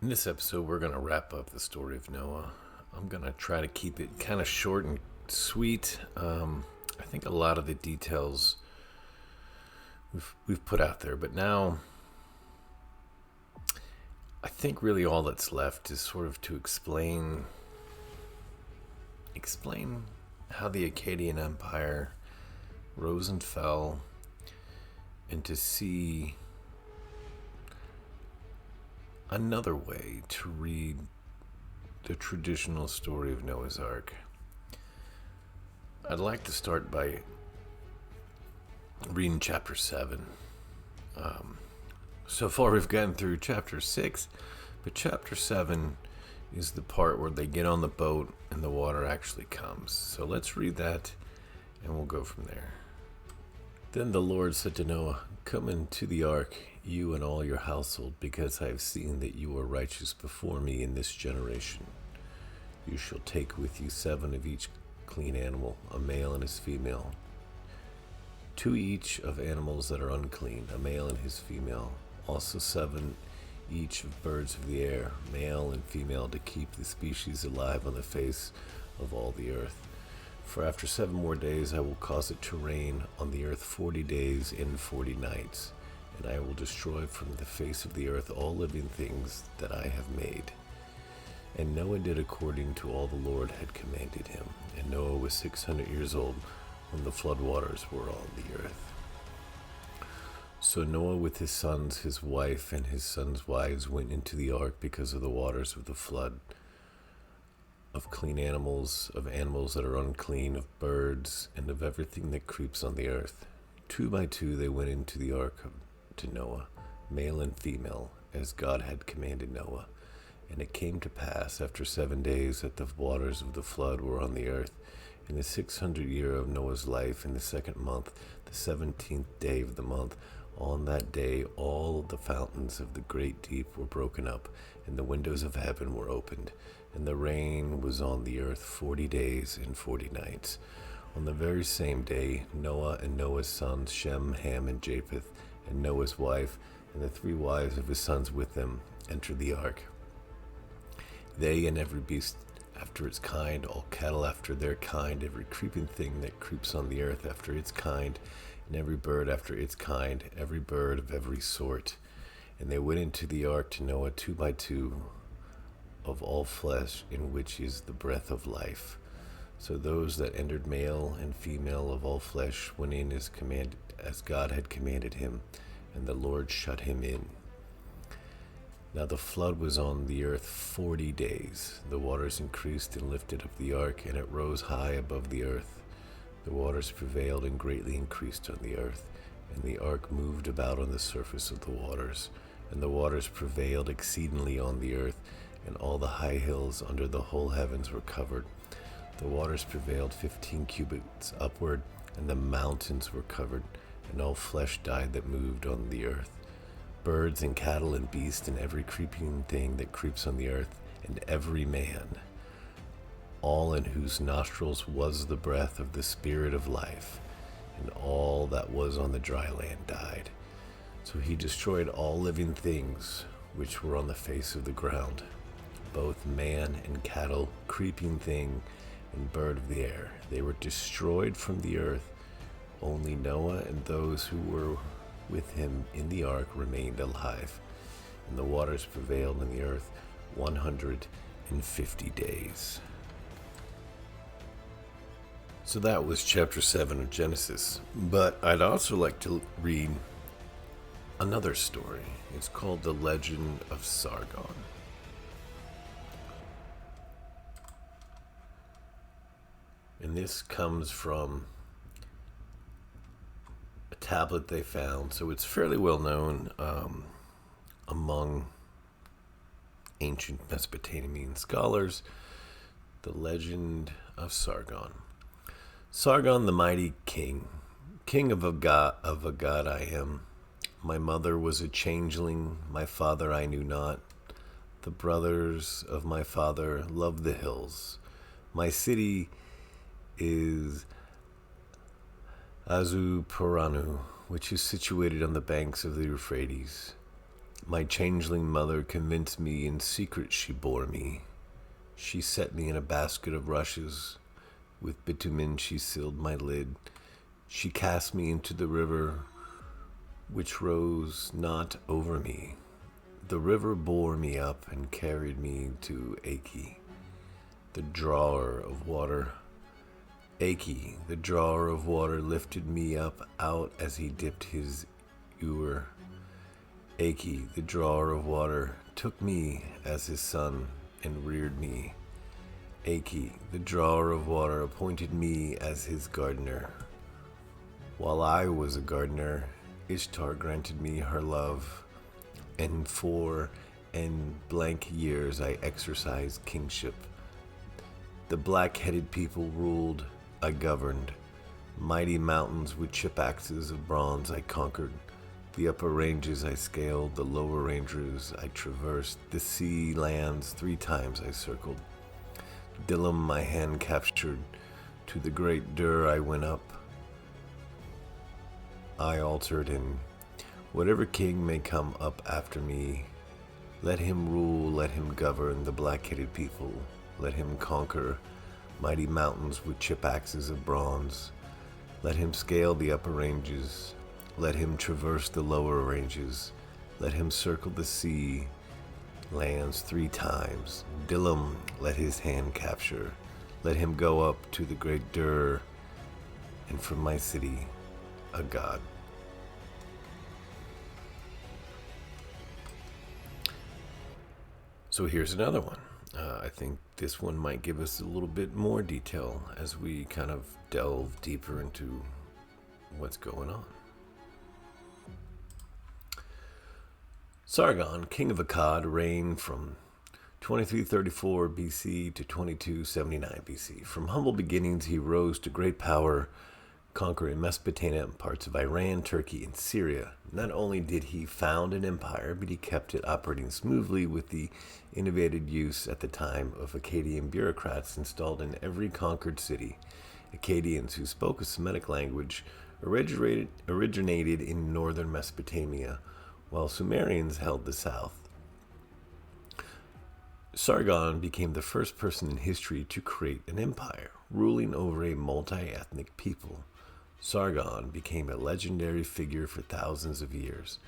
In this episode, we're going to wrap up the story of Noah. I'm going to try to keep it kind of short and sweet. I think a lot of the details we've put out there, but now I think really all that's left is sort of to explain how the Akkadian Empire rose and fell, and to see another way to read the traditional story of Noah's Ark. I'd like to start by reading chapter 7. So far, we've gotten through chapter 6, but chapter 7 is the part where they get on the boat and the water actually comes. So let's read that and we'll go from there. Then the Lord said to Noah, "Come into the ark, you and all your household, because I have seen that you are righteous before me in this generation. You shall take with you 7 of each clean animal, a male and his female, 2 each of animals that are unclean, a male and his female, also 7 each of birds of the air, male and female, to keep the species alive on the face of all the earth. For after 7 more days I will cause it to rain on the earth 40 days and 40 nights, and I will destroy from the face of the earth all living things that I have made." And Noah did according to all the Lord had commanded him. And Noah was 600 years old when the flood waters were on the earth. So Noah with his sons, his wife, and his sons' wives went into the ark because of the waters of the flood, of clean animals, of animals that are unclean, of birds, and of everything that creeps on the earth. 2 by 2 they went into the ark to Noah, male and female, as God had commanded Noah. And it came to pass after 7 days that the waters of the flood were on the earth. In the 600th year of Noah's life, in the 2nd month, the 17th day of the month, on that day all the fountains of the great deep were broken up, and the windows of heaven were opened, and the rain was on the earth 40 days and 40 nights. On the very same day, Noah and Noah's sons, Shem, Ham, and Japheth, and Noah's wife, and the 3 wives of his sons with them, entered the ark. They and every beast after its kind, all cattle after their kind, every creeping thing that creeps on the earth after its kind, and every bird after its kind, every bird of every sort. And they went into the ark to Noah 2 by 2, of all flesh, in which is the breath of life. So those that entered, male and female of all flesh, went in as God had commanded him, and the Lord shut him in. Now the flood was on the earth 40 days. The waters increased and lifted up the ark, and it rose high above the earth. The waters prevailed and greatly increased on the earth, and the ark moved about on the surface of the waters. And the waters prevailed exceedingly on the earth, and all the high hills under the whole heavens were covered. The waters prevailed 15 cubits upward, and the mountains were covered, and all flesh died that moved on the earth, birds and cattle and beasts and every creeping thing that creeps on the earth, and every man, all in whose nostrils was the breath of the Spirit of life, and all that was on the dry land died. So he destroyed all living things which were on the face of the ground, both man and cattle, creeping thing, and bird of the air. They were destroyed from the earth. Only Noah and those who were with him in the ark remained alive, and the waters prevailed in the earth 150 days. So that was chapter 7 of Genesis. But I'd also like to read another story. It's called The Legend of Sargon. And this comes from a tablet they found, so it's fairly well known among ancient Mesopotamian scholars. The Legend of Sargon. Sargon, the mighty king of a god I am. My mother was a changeling, my father I knew not. The brothers of my father loved the hills. My city is Azupuranu, which is situated on the banks of the Euphrates. My changeling mother convinced me in secret she bore me. She set me in a basket of rushes. With bitumen she sealed my lid. She cast me into the river, which rose not over me. The river bore me up and carried me to Aki, the drawer of water. Aki, the drawer of water, lifted me up out as he dipped his ewer. Aki, the drawer of water, took me as his son and reared me. Aki, the drawer of water, appointed me as his gardener. While I was a gardener, Ishtar granted me her love, and for blank years I exercised kingship. The black-headed people ruled, I governed. Mighty mountains with chip axes of bronze I conquered. The upper ranges I scaled, the lower ranges I traversed. The sea lands 3 times I circled. Dillim my hand captured. To the great Dur I went up. I altered him. Whatever king may come up after me, let him rule, let him govern the black-headed people. Let him conquer mighty mountains with chip axes of bronze. Let him scale the upper ranges. Let him traverse the lower ranges. Let him circle the sea lands 3 times. Dillim let his hand capture. Let him go up to the great Dur, and from my city, a god. So here's another one. I think this one might give us a little bit more detail as we kind of delve deeper into what's going on. Sargon, king of Akkad, reigned from 2334 BC to 2279 BC. From humble beginnings, he rose to great power, conquering Mesopotamia and parts of Iran, Turkey, and Syria. Not only did he found an empire, but he kept it operating smoothly with the innovative use at the time of Akkadian bureaucrats installed in every conquered city. Akkadians, who spoke a Semitic language, originated in northern Mesopotamia, while Sumerians held the south. Sargon became the first person in history to create an empire, ruling over a multi-ethnic people. Sargon became a legendary figure for thousands of years.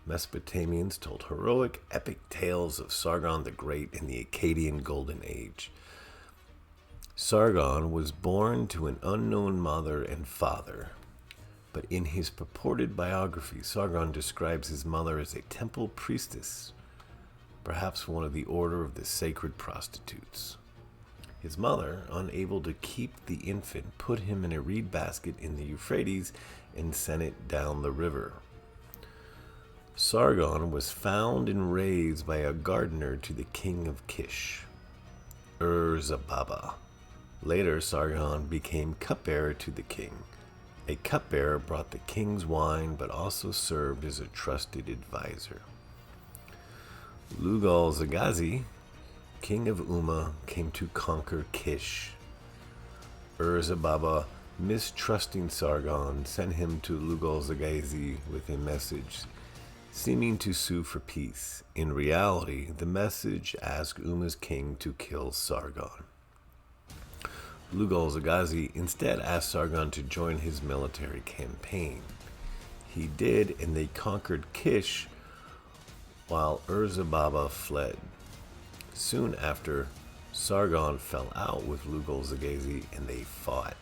Mesopotamians told heroic, epic tales of Sargon the Great in the Akkadian Golden Age. Sargon was born to an unknown mother and father, but in his purported biography, Sargon describes his mother as a temple priestess, perhaps one of the order of the sacred prostitutes. His mother, unable to keep the infant, put him in a reed basket in the Euphrates and sent it down the river. Sargon was found and raised by a gardener to the king of Kish, Ur-Zababa. Later, Sargon became cupbearer to the king. A cupbearer brought the king's wine, but also served as a trusted advisor. Lugal-Zagazi, king of Umma, came to conquer Kish. Ur-Zababa, mistrusting Sargon, sent him to Lugal-Zagazi with a message, seeming to sue for peace. In reality, the message asked Umma's king to kill Sargon. Lugal-Zagazi instead asked Sargon to join his military campaign. He did, and they conquered Kish, while Ur-Zababa fled. Soon after, Sargon fell out with Lugal-Zagazi and they fought.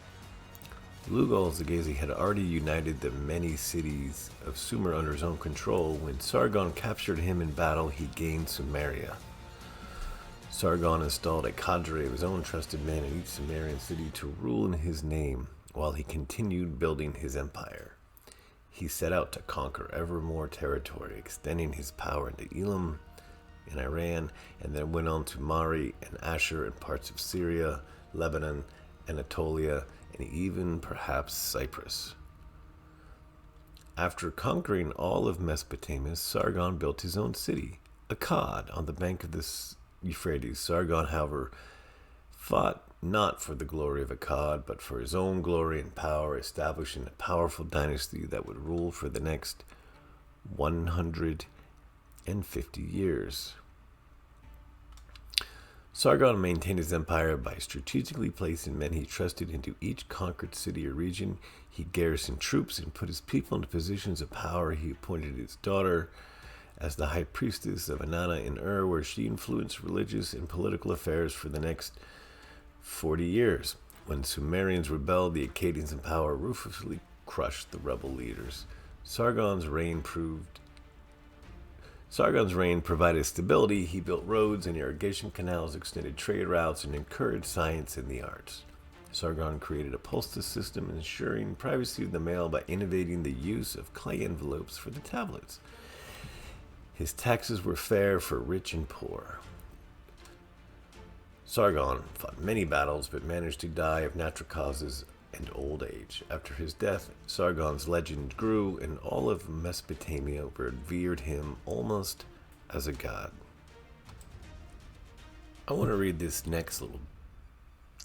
Lugal-Zagazi had already united the many cities of Sumer under his own control. When Sargon captured him in battle, he gained Sumeria. Sargon installed a cadre of his own trusted men in each Sumerian city to rule in his name while he continued building his empire. He set out to conquer ever more territory, extending his power into Elam in Iran, and then went on to Mari and Ashur and parts of Syria, Lebanon, Anatolia, and even perhaps Cyprus. After conquering all of Mesopotamia, Sargon built his own city, Akkad, on the bank of the Euphrates. Sargon, however, fought not for the glory of Akkad, but for his own glory and power, establishing a powerful dynasty that would rule for the next 180 years. Sargon maintained his empire by strategically placing men he trusted into each conquered city or region. He garrisoned troops and put his people into positions of power. He appointed his daughter as the high priestess of Inanna in Ur, where she influenced religious and political affairs for the next 40 years. When Sumerians rebelled, the Akkadians in power ruthlessly crushed the rebel leaders. Sargon's reign provided stability. He built roads and irrigation canals, extended trade routes, and encouraged science and the arts. Sargon created a postal system, ensuring privacy of the mail by innovating the use of clay envelopes for the tablets. His taxes were fair for rich and poor. Sargon fought many battles, but managed to die of natural causes and old age. After his death, Sargon's legend grew, and all of Mesopotamia revered him almost as a god. I want to read this next little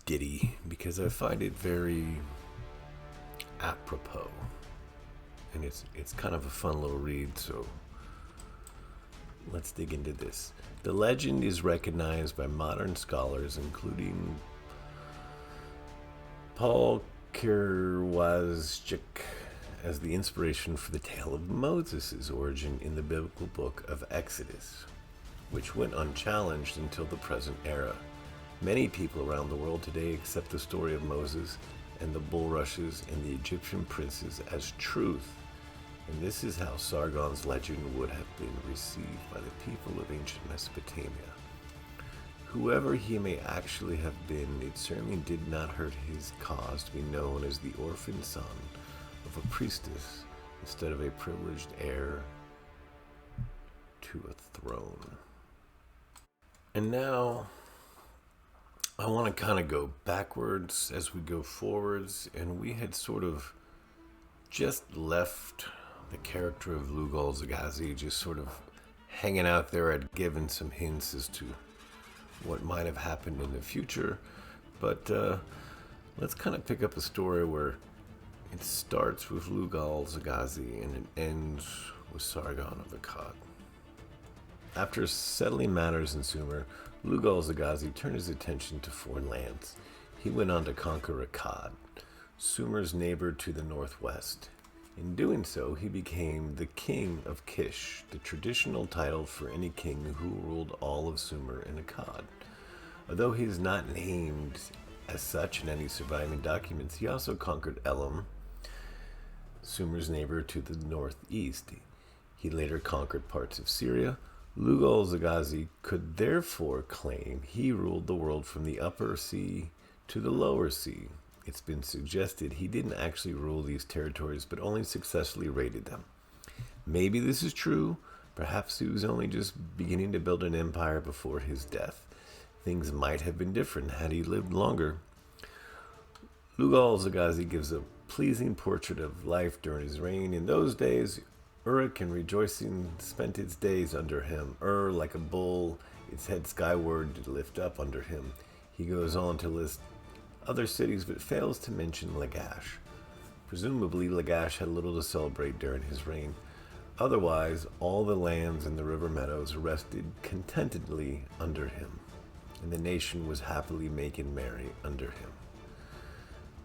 ditty because I find it very apropos, and it's kind of a fun little read, so let's dig into this. The legend is recognized by modern scholars, including Paul Kierwajczyk, as the inspiration for the tale of Moses' origin in the biblical book of Exodus, which went unchallenged until the present era. Many people around the world today accept the story of Moses and the bulrushes and the Egyptian princes as truth, and this is how Sargon's legend would have been received by the people of ancient Mesopotamia. Whoever he may actually have been, it certainly did not hurt his cause to be known as the orphan son of a priestess instead of a privileged heir to a throne. And now I want to kind of go backwards as we go forwards, and we had sort of just left the character of Lugal Zagazi just sort of hanging out there. I'd given some hints as to what might have happened in the future, but let's kind of pick up a story where it starts with Lugal Zagazi and it ends with Sargon of Akkad. After settling matters in Sumer, Lugal Zagazi turned his attention to foreign lands. He went on to conquer Akkad, Sumer's neighbor to the northwest. In doing so, he became the king of Kish, the traditional title for any king who ruled all of Sumer and Akkad. Although he is not named as such in any surviving documents, he also conquered Elam, Sumer's neighbor to the northeast. He later conquered parts of Syria. Lugal Zagazi could therefore claim he ruled the world from the upper sea to the lower sea. It's been suggested he didn't actually rule these territories, but only successfully raided them. Maybe this is true. Perhaps he was only just beginning to build an empire before his death. Things might have been different had he lived longer. Lugal Zagazi gives a pleasing portrait of life during his reign. In those days, Uruk and rejoicing spent its days under him. Like a bull, its head skyward to lift up under him. He goes on to list other cities, but fails to mention Lagash. Presumably, Lagash had little to celebrate during his reign. Otherwise, all the lands and the river meadows rested contentedly under him, and the nation was happily making merry under him.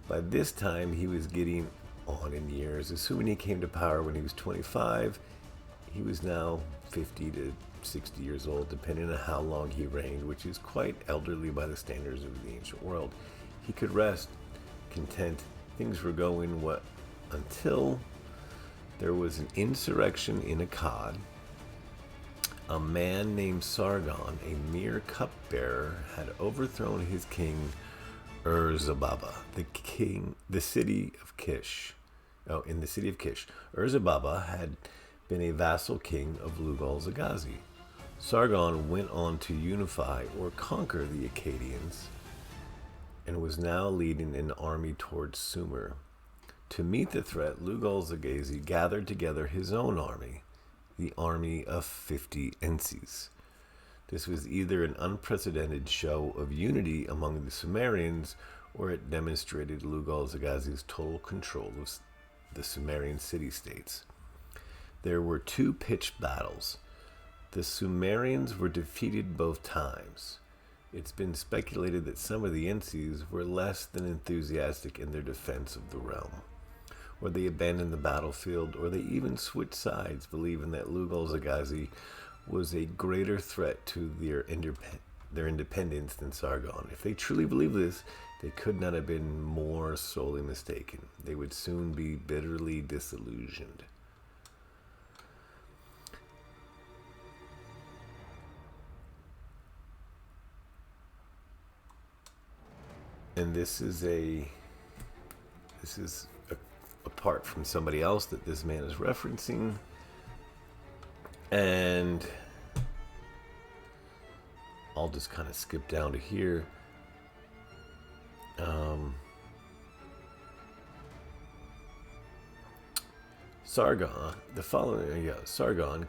By this time, he was getting on in years. Assuming he came to power when he was 25, he was now 50 to 60 years old, depending on how long he reigned, which is quite elderly by the standards of the ancient world. He could rest content. Things were going well until there was an insurrection in Akkad. A man named Sargon, a mere cupbearer, had overthrown his king Ur-Zababa, in the city of Kish. Ur-Zababa had been a vassal king of Lugal Zagazi. Sargon went on to unify or conquer the Akkadians and was now leading an army towards Sumer. To meet the threat, Lugal Zagazi gathered together his own army, the army of 50 Ensis. This was either an unprecedented show of unity among the Sumerians, or it demonstrated Lugal Zagazi's total control of the Sumerian city-states. There were two pitched battles. The Sumerians were defeated both times. It's been speculated that some of the Ensis were less than enthusiastic in their defense of the realm, or they abandoned the battlefield, or they even switched sides, believing that Lugal-Zagazi was a greater threat to their independence than Sargon. If they truly believed this, they could not have been more sorely mistaken. They would soon be bitterly disillusioned. And this is apart from somebody else that this man is referencing. And I'll just kind of skip down to here. Sargon,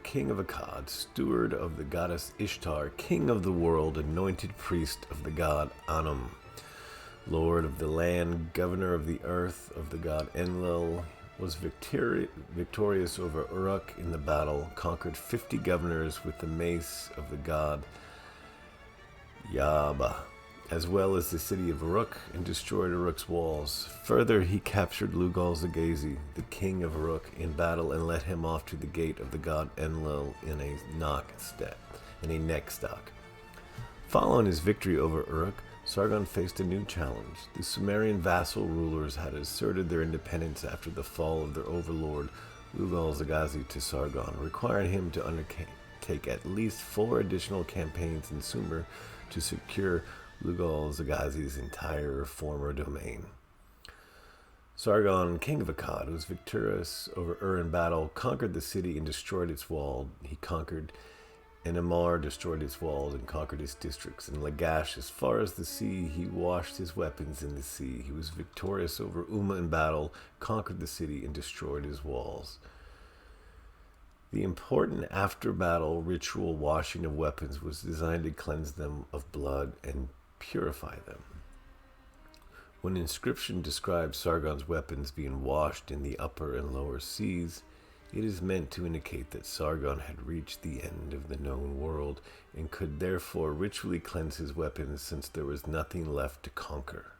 king of Akkad, steward of the goddess Ishtar, king of the world, anointed priest of the god Anum, lord of the land, governor of the earth of the god Enlil, was victorious over Uruk in the battle, conquered 50 governors with the mace of the god Yaba, as well as the city of Uruk, and destroyed Uruk's walls. Further, he captured Lugal-Zagazi, the king of Uruk, in battle and led him off to the gate of the god Enlil in a neck stock. Following his victory over Uruk, Sargon faced a new challenge. The Sumerian vassal rulers had asserted their independence after the fall of their overlord, Lugal-Zagazi, to Sargon, requiring him to undertake at least 4 additional campaigns in Sumer to secure Lugal-Zagazi's entire former domain. Sargon, king of Akkad, who was victorious over Ur in battle, conquered the city and destroyed its wall. He conquered Enamar, destroyed its walls, and conquered its districts. In Lagash, as far as the sea, he washed his weapons in the sea. He was victorious over Umma in battle, conquered the city, and destroyed his walls. The important after-battle ritual washing of weapons was designed to cleanse them of blood and purify them. When inscription describes Sargon's weapons being washed in the upper and lower seas, it is meant to indicate that Sargon had reached the end of the known world and could therefore ritually cleanse his weapons since there was nothing left to conquer.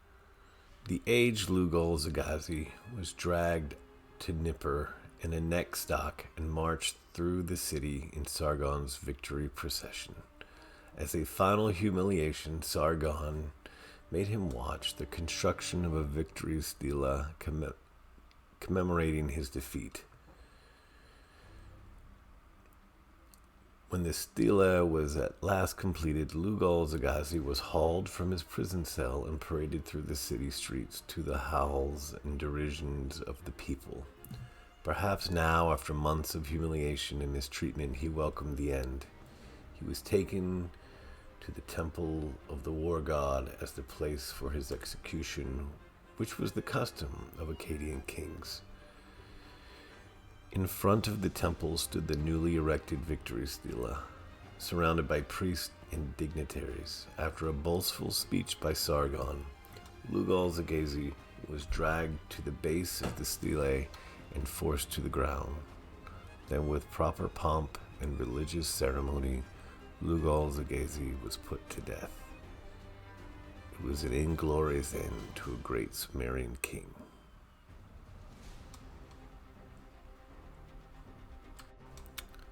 The aged Lugal-Zagazi was dragged to Nippur in a neck stock and marched through the city in Sargon's victory procession. As a final humiliation, Sargon made him watch the construction of a victory stela commemorating his defeat. When the stela was at last completed, Lugal-Zagazi was hauled from his prison cell and paraded through the city streets to the howls and derisions of the people. Perhaps now, after months of humiliation and mistreatment, he welcomed the end. He was taken to the temple of the war god as the place for his execution, which was the custom of Akkadian kings. In front of the temple stood the newly erected victory stela, surrounded by priests and dignitaries. After a boastful speech by Sargon, Lugal-Zagazi was dragged to the base of the stele and forced to the ground. Then, with proper pomp and religious ceremony, Lugal-Zagazi was put to death. It was an inglorious end to a great Sumerian king.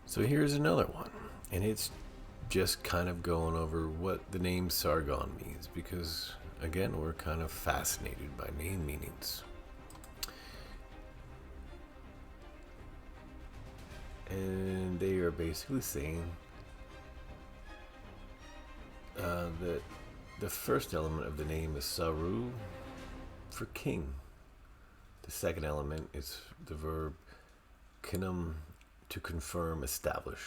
So here's another one, and it's just kind of going over what the name Sargon means, because, again, we're kind of fascinated by name meanings. And they are basically saying that the first element of the name is Saru, for king. The second element is the verb kinum, to confirm, establish,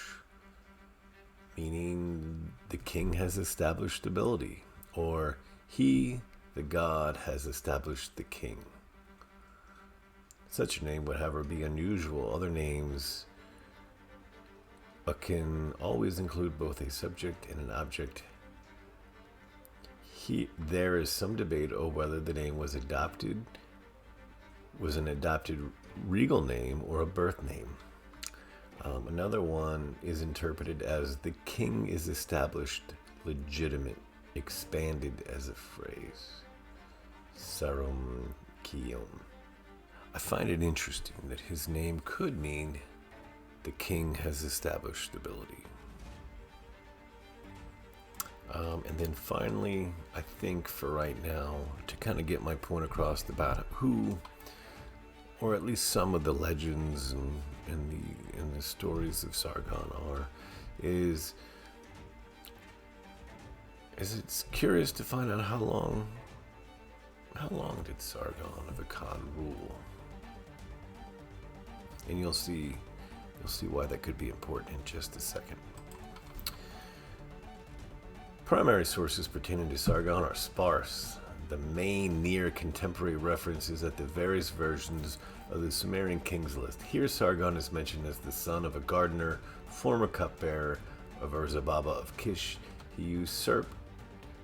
meaning the king has established stability, or he, the god, has established the king. Such a name would, however, be unusual. Other names can always include both a subject and an object. There is some debate over whether the name was an adopted regal name or a birth name. Another one is interpreted as the king is established, legitimate, expanded as a phrase. Sarum Kiyom. I find it interesting that his name could mean the king has established stability. And then finally, I think for right now, to kind of get my point across about who, or at least some of the legends and the stories of Sargon are, is it's curious to find out how long did Sargon of Akkad rule, and you'll see why that could be important in just a second. Primary sources pertaining to Sargon are sparse. The main near contemporary references at the various versions of the Sumerian kings list. Here Sargon is mentioned as the son of a gardener, former cupbearer of Urzababa of Kish. He usurped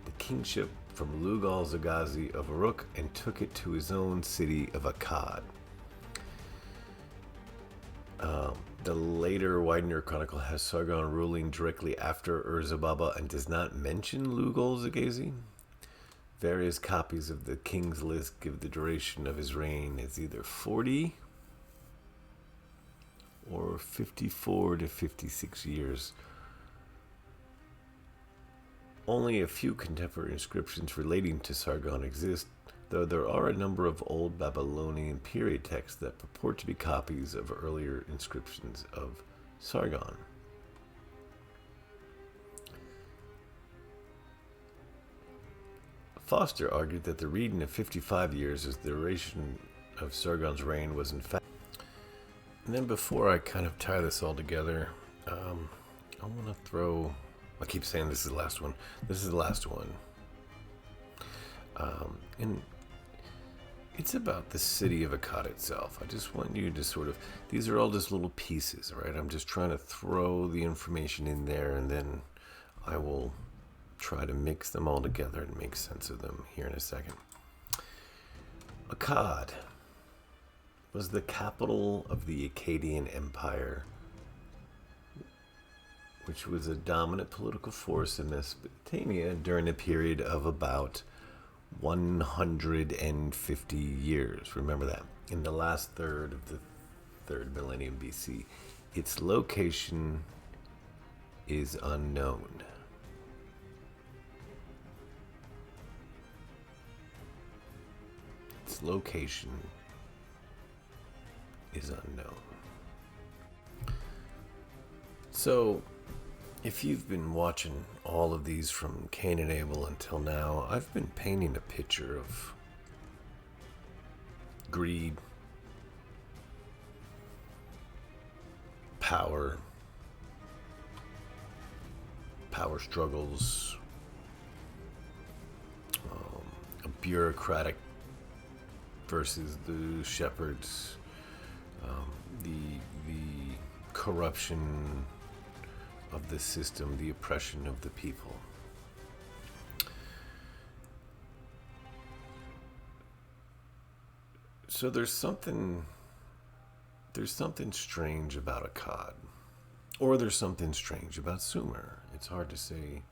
the kingship from Lugal-Zagazi of Uruk and took it to his own city of Akkad. The later Widener Chronicle has Sargon ruling directly after Urzababa and does not mention Lugal-Zagazi. Various copies of the King's List give the duration of his reign as either 40 or 54 to 56 years. Only a few contemporary inscriptions relating to Sargon exist, though there are a number of old Babylonian period texts that purport to be copies of earlier inscriptions of Sargon. Foster argued that the reading of 55 years as the duration of Sargon's reign was in fact. And then before I kind of tie this all together, I want to throw. I keep saying this is the last one. This is the last one. And it's about the city of Akkad itself. I just want you to sort of, these are all just little pieces, right? I'm just trying to throw the information in there, and then I will try to mix them all together and make sense of them here in a second. Akkad was the capital of the Akkadian Empire, which was a dominant political force in Mesopotamia during a period of about 150 years. Remember that. In the last third of the third millennium BC. Its location is unknown. Its location is unknown. So, if you've been watching all of these from Cain and Abel until now, I've been painting a picture of greed, power struggles, a bureaucratic versus the shepherds, the corruption of the system, the oppression of the people. So there's something strange about Akkad, or there's something strange about Sumer. It's hard to say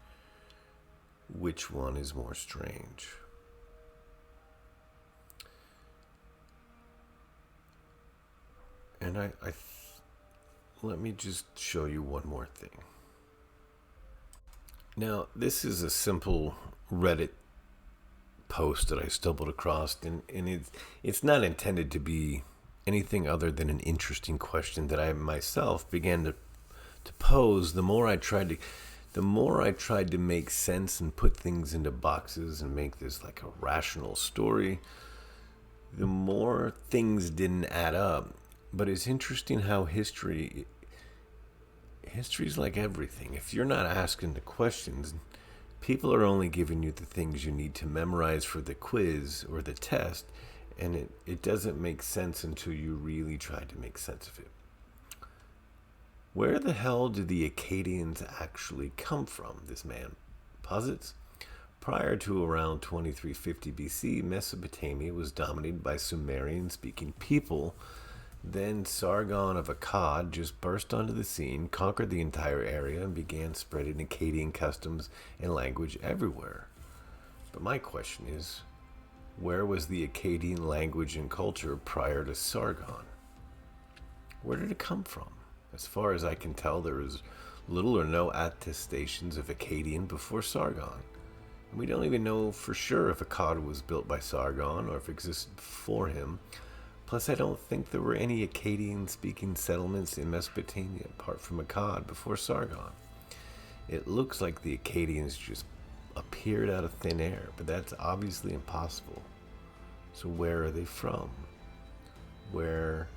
which one is more strange. And let me just show you one more thing. Now, this is a simple Reddit post that I stumbled across, and it's not intended to be anything other than an interesting question that I myself began to pose. The more I tried to make sense and put things into boxes and make this like a rational story, the more things didn't add up. But it's interesting how history's like everything. If you're not asking the questions, people are only giving you the things you need to memorize for the quiz or the test, and it doesn't make sense until you really try to make sense of it. Where the hell did the Akkadians actually come from, this man posits? Prior to around 2350 BC, Mesopotamia was dominated by Sumerian-speaking people Then Sargon of Akkad just burst onto the scene, conquered the entire area, and began spreading Akkadian customs and language everywhere. But my question is, where was the Akkadian language and culture prior to Sargon? Where did it come from? As far as I can tell, there is little or no attestations of Akkadian before Sargon. And we don't even know for sure if Akkad was built by Sargon or if it existed before him. Plus, I don't think there were any Akkadian-speaking settlements in Mesopotamia apart from Akkad before Sargon. It looks like the Akkadians just appeared out of thin air, but that's obviously impossible. So where are they from? Where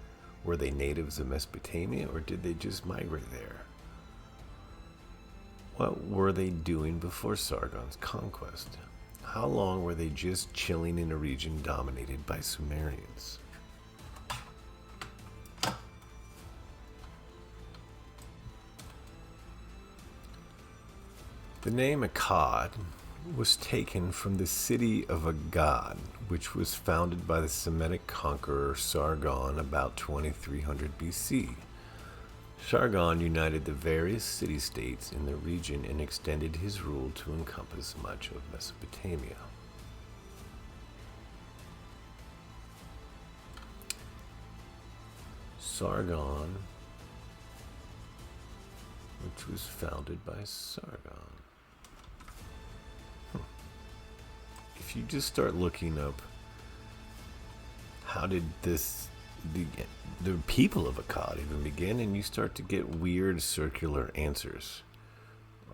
were they natives of Mesopotamia, or did they just migrate there? What were they doing before Sargon's conquest? How long were they just chilling in a region dominated by Sumerians? The name Akkad was taken from the city of Agad, which was founded by the Semitic conqueror Sargon about 2300 BC. Sargon united the various city-states in the region and extended his rule to encompass much of Mesopotamia. Sargon, which was founded by Sargon. If you just start looking up how did the people of Akkad even begin, and you start to get weird circular answers.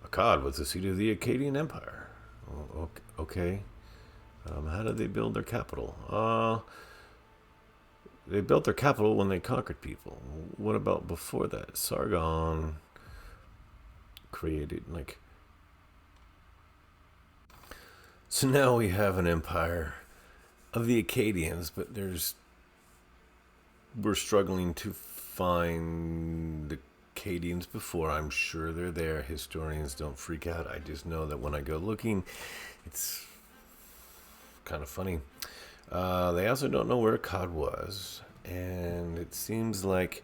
Akkad was the seat of the Akkadian Empire. Oh, okay. How did they build their capital? They built their capital when they conquered people. What about before that? Sargon created, So now we have an empire of the Akkadians, but we're struggling to find the Akkadians before. I'm sure they're there. Historians don't freak out. I just know that when I go looking, it's kind of funny. They also don't know where Akkad was, and it seems like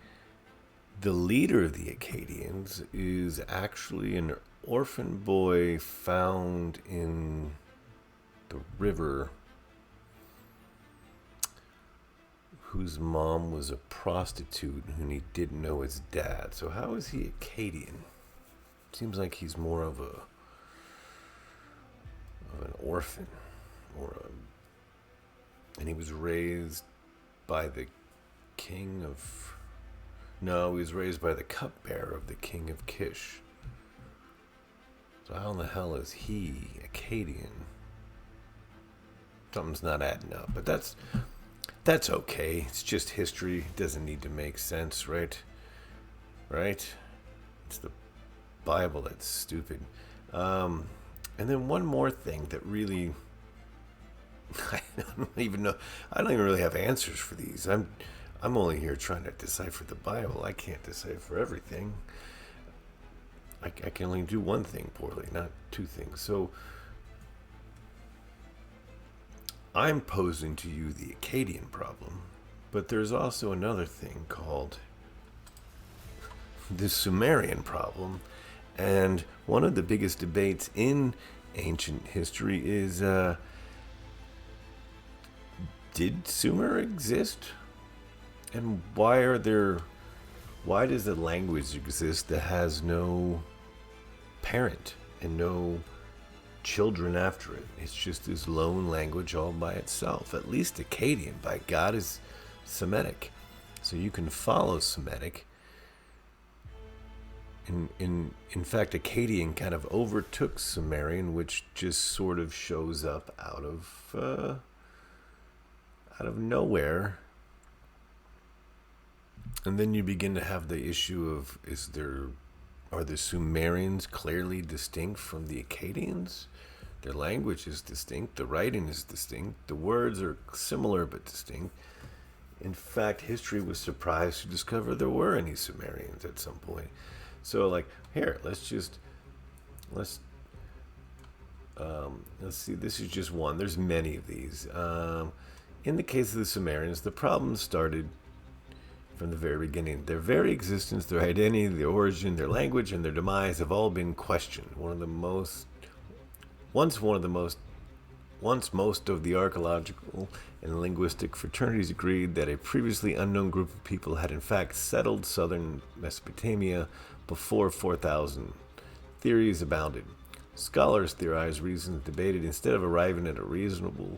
the leader of the Akkadians is actually an orphan boy found in the river, whose mom was a prostitute and he didn't know his dad. So how is he Akkadian? Seems like he's more of an orphan, and he was raised by the king of. No, he was raised by the cupbearer of the king of Kish. So how in the hell is he Akkadian? Something's not adding up, but that's okay. It's just history. It doesn't need to make sense, right? Right? It's the Bible that's stupid. And then one more thing that really, I don't even know. I don't even really have answers for these. I'm only here trying to decipher the Bible. I can't decipher everything. I can only do one thing poorly, not two things. So I'm posing to you the Akkadian problem, but there's also another thing called the Sumerian problem, and one of the biggest debates in ancient history is, did Sumer exist? And why does a language exist that has no parent and no children after it? It's just this lone language all by itself. At least Akkadian, by God, is Semitic. So you can follow Semitic. In fact, Akkadian kind of overtook Sumerian, which just sort of shows up out of nowhere. And then you begin to have the issue of, are the Sumerians clearly distinct from the Akkadians? Their language is distinct, the writing is distinct, the words are similar but distinct. In fact, history was surprised to discover there were any Sumerians at some point. So, let's see, this is just one. There's many of these. In the case of the Sumerians, the problem started from the very beginning. Their very existence, their identity, their origin, their language, and their demise have all been questioned. Once most of the archaeological and linguistic fraternities agreed that a previously unknown group of people had in fact settled southern Mesopotamia before 4000. Theories abounded. Scholars theorized, reasons debated. Instead of arriving at a reasonable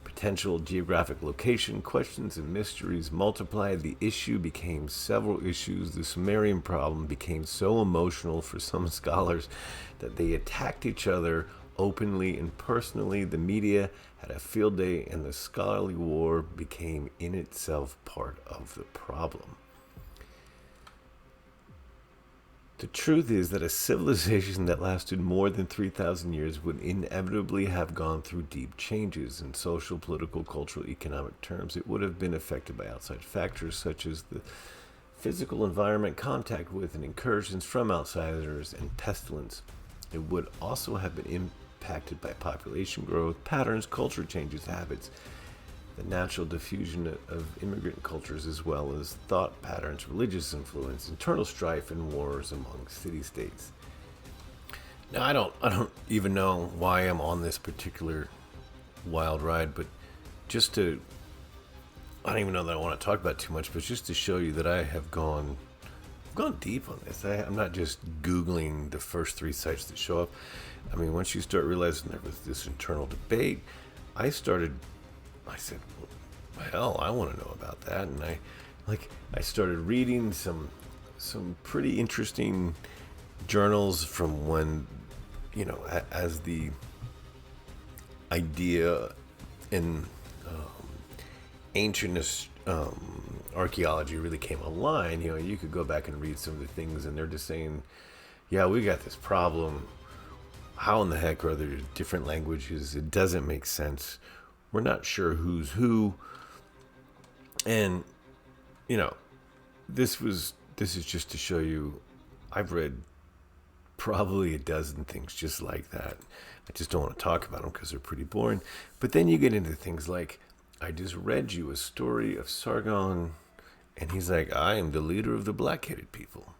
potential geographic location, questions and mysteries multiplied. The issue became several issues. The Sumerian problem became so emotional for some scholars that they attacked each other openly and personally. The media had a field day, and the scholarly war became in itself part of the problem. The truth is that a civilization that lasted more than 3,000 years would inevitably have gone through deep changes in social, political, cultural, economic terms. It would have been affected by outside factors such as the physical environment, contact with and incursions from outsiders, and pestilence. It would also have been impacted by population growth, patterns, culture changes, habits, the natural diffusion of immigrant cultures, as well as thought patterns, religious influence, internal strife, and wars among city-states. Now, I don't even know why I'm on this particular wild ride, but I don't even know that I want to talk about it too much, but just to show you that I've gone deep on this. I'm not just Googling the first 3 sites that show up. I mean, once you start realizing there was this internal debate, I said, well, I want to know about that. And I started reading some pretty interesting journals from when, as the idea in ancient archaeology really came online. You could go back and read some of the things, and they're just saying, yeah, we got this problem. How in the heck are there different languages? It doesn't make sense. We're not sure who's who. And, this is just to show you, I've read probably a dozen things just like that. I just don't want to talk about them because they're pretty boring. But then you get into things like, I just read you a story of Sargon, and he's like, I am the leader of the black-headed people.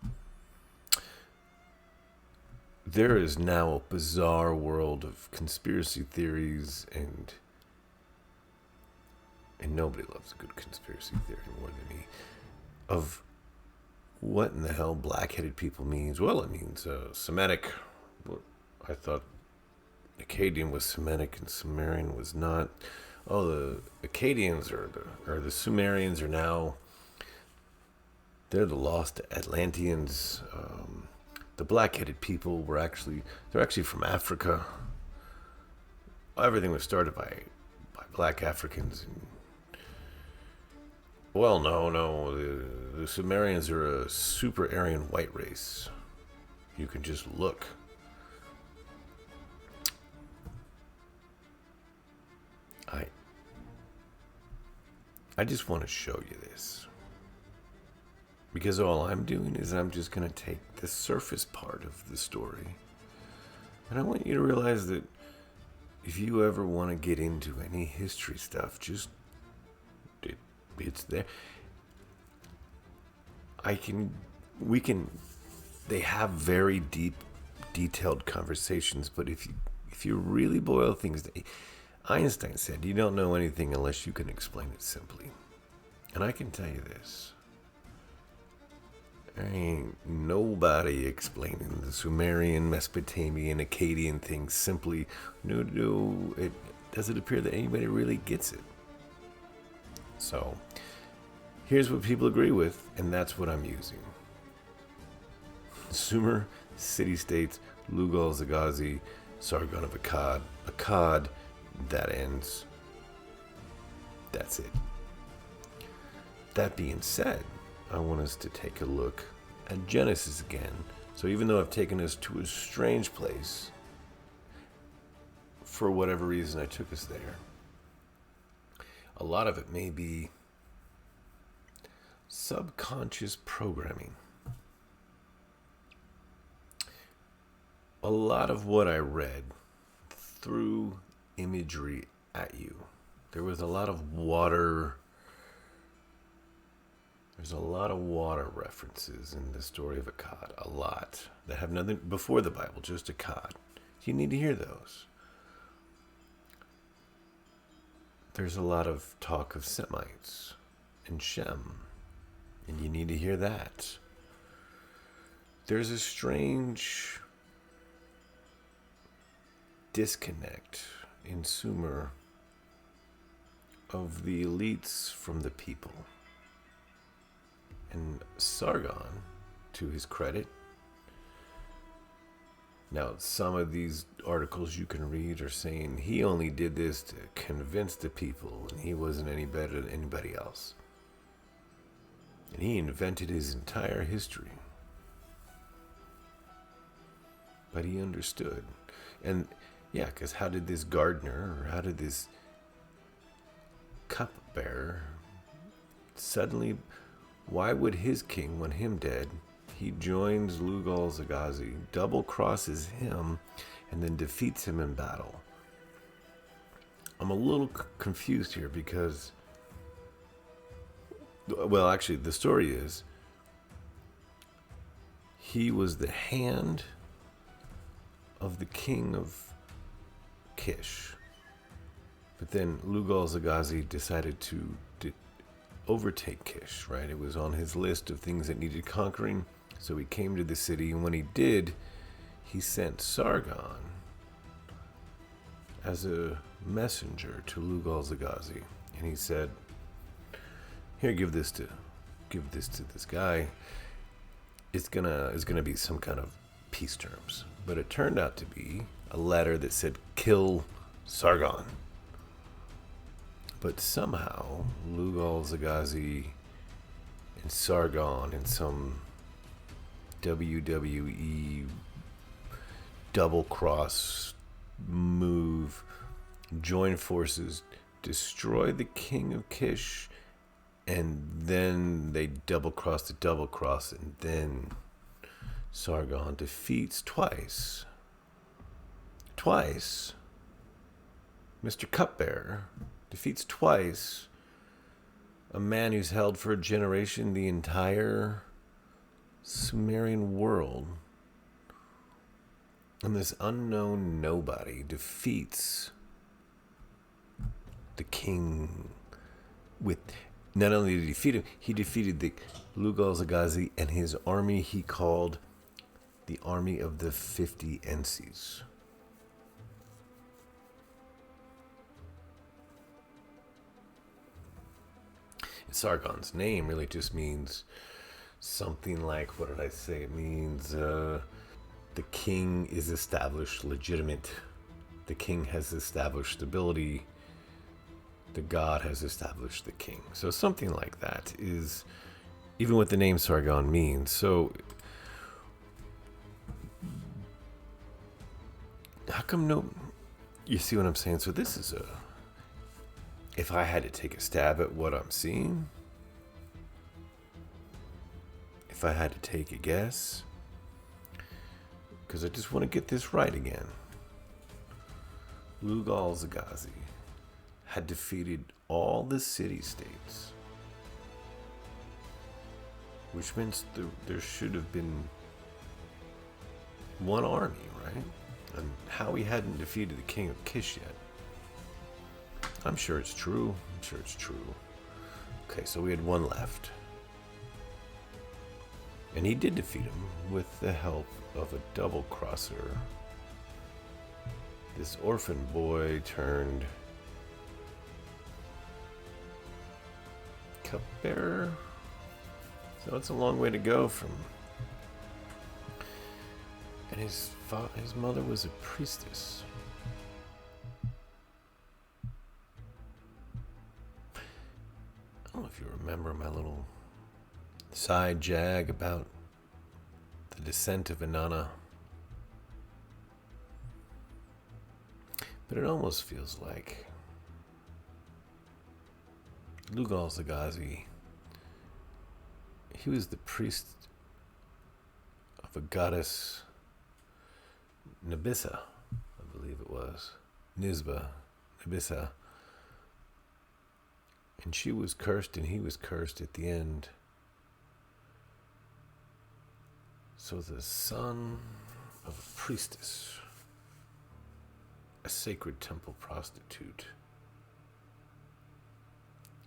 There is now a bizarre world of conspiracy theories, and nobody loves a good conspiracy theory more than me, of what in the hell black-headed people means. Well, it means Semitic. I thought Akkadian was Semitic and Sumerian was not. Oh, the Akkadians or the Sumerians are now, they're the lost Atlanteans. The black-headed people they're actually from Africa. Everything was started by black Africans. Well, no, the Sumerians are a super Aryan white race. You can just look. I just want to show you this. Because all I'm doing is I'm just going to take the surface part of the story. And I want you to realize that if you ever want to get into any history stuff, it's there. They have very deep, detailed conversations, but if you really boil things down, Einstein said, you don't know anything unless you can explain it simply. And I can tell you this. There ain't nobody explaining the Sumerian, Mesopotamian, Akkadian things simply. No, it doesn't appear that anybody really gets it. So, here's what people agree with, and that's what I'm using. Sumer, city-states, Lugal, Zagazi, Sargon of Akkad. Akkad, that ends. That's it. That being said, I want us to take a look at Genesis again. So even though I've taken us to a strange place, for whatever reason I took us there, a lot of it may be subconscious programming. A lot of what I read threw imagery at you. There was a lot of water There's a lot of water references in the story of Akkad. A lot. That have nothing before the Bible, just Akkad. You need to hear those. There's a lot of talk of Semites and Shem, and you need to hear that. There's a strange disconnect in Sumer of the elites from the people. And Sargon, to his credit, now some of these articles you can read are saying he only did this to convince the people and he wasn't any better than anybody else. And he invented his entire history. But he understood. And yeah, because how did this gardener, or how did this cupbearer suddenly, why would his king want him dead? He joins Lugal-Zagazi, double crosses him, and then defeats him in battle. I'm a little confused here because, well, actually, the story is he was the hand of the king of Kish. But then Lugal-Zagazi decided to overtake Kish, right? It was on his list of things that needed conquering. So he came to the city, and when he did, he sent Sargon as a messenger to Lugal-Zagazi. And he said, here, give this to this guy. It's gonna be some kind of peace terms. But it turned out to be a letter that said, kill Sargon. But somehow, Lugal-Zagazi and Sargon in some WWE double-cross move join forces, destroy the king of Kish, and then they double-cross the double-cross, and then Sargon defeats twice. Mr. Cupbearer defeats twice a man who's held for a generation the entire Sumerian world. And this unknown nobody defeats the king with, not only did he defeat him, he defeated the Lugal-Zagazi and his army he called the Army of the 50 Enses. Sargon's name really just means something like, what did I say? It means the king is established legitimate. The king has established stability. The god has established the king. So something like that is even what the name Sargon means. So how come no, you see what I'm saying? So this is if I had to take a stab at what I'm seeing, if I had to take a guess, because I just want to get this right again, Lugal-Zagazi had defeated all the city-states, which means there should have been one army, right? And how he hadn't defeated the king of Kish yet. I'm sure it's true. Okay, so we had one left. And he did defeat him with the help of a double-crosser. This orphan boy turned cupbearer. So it's a long way to go from... And his mother was a priestess. I don't know if you remember my little side jag about the descent of Inanna. But it almost feels like Lugal-Zagazi, he was the priest of a goddess, Nabissa, I believe it was. Nabissa. And she was cursed and he was cursed at the end So the son of a priestess, a sacred temple prostitute,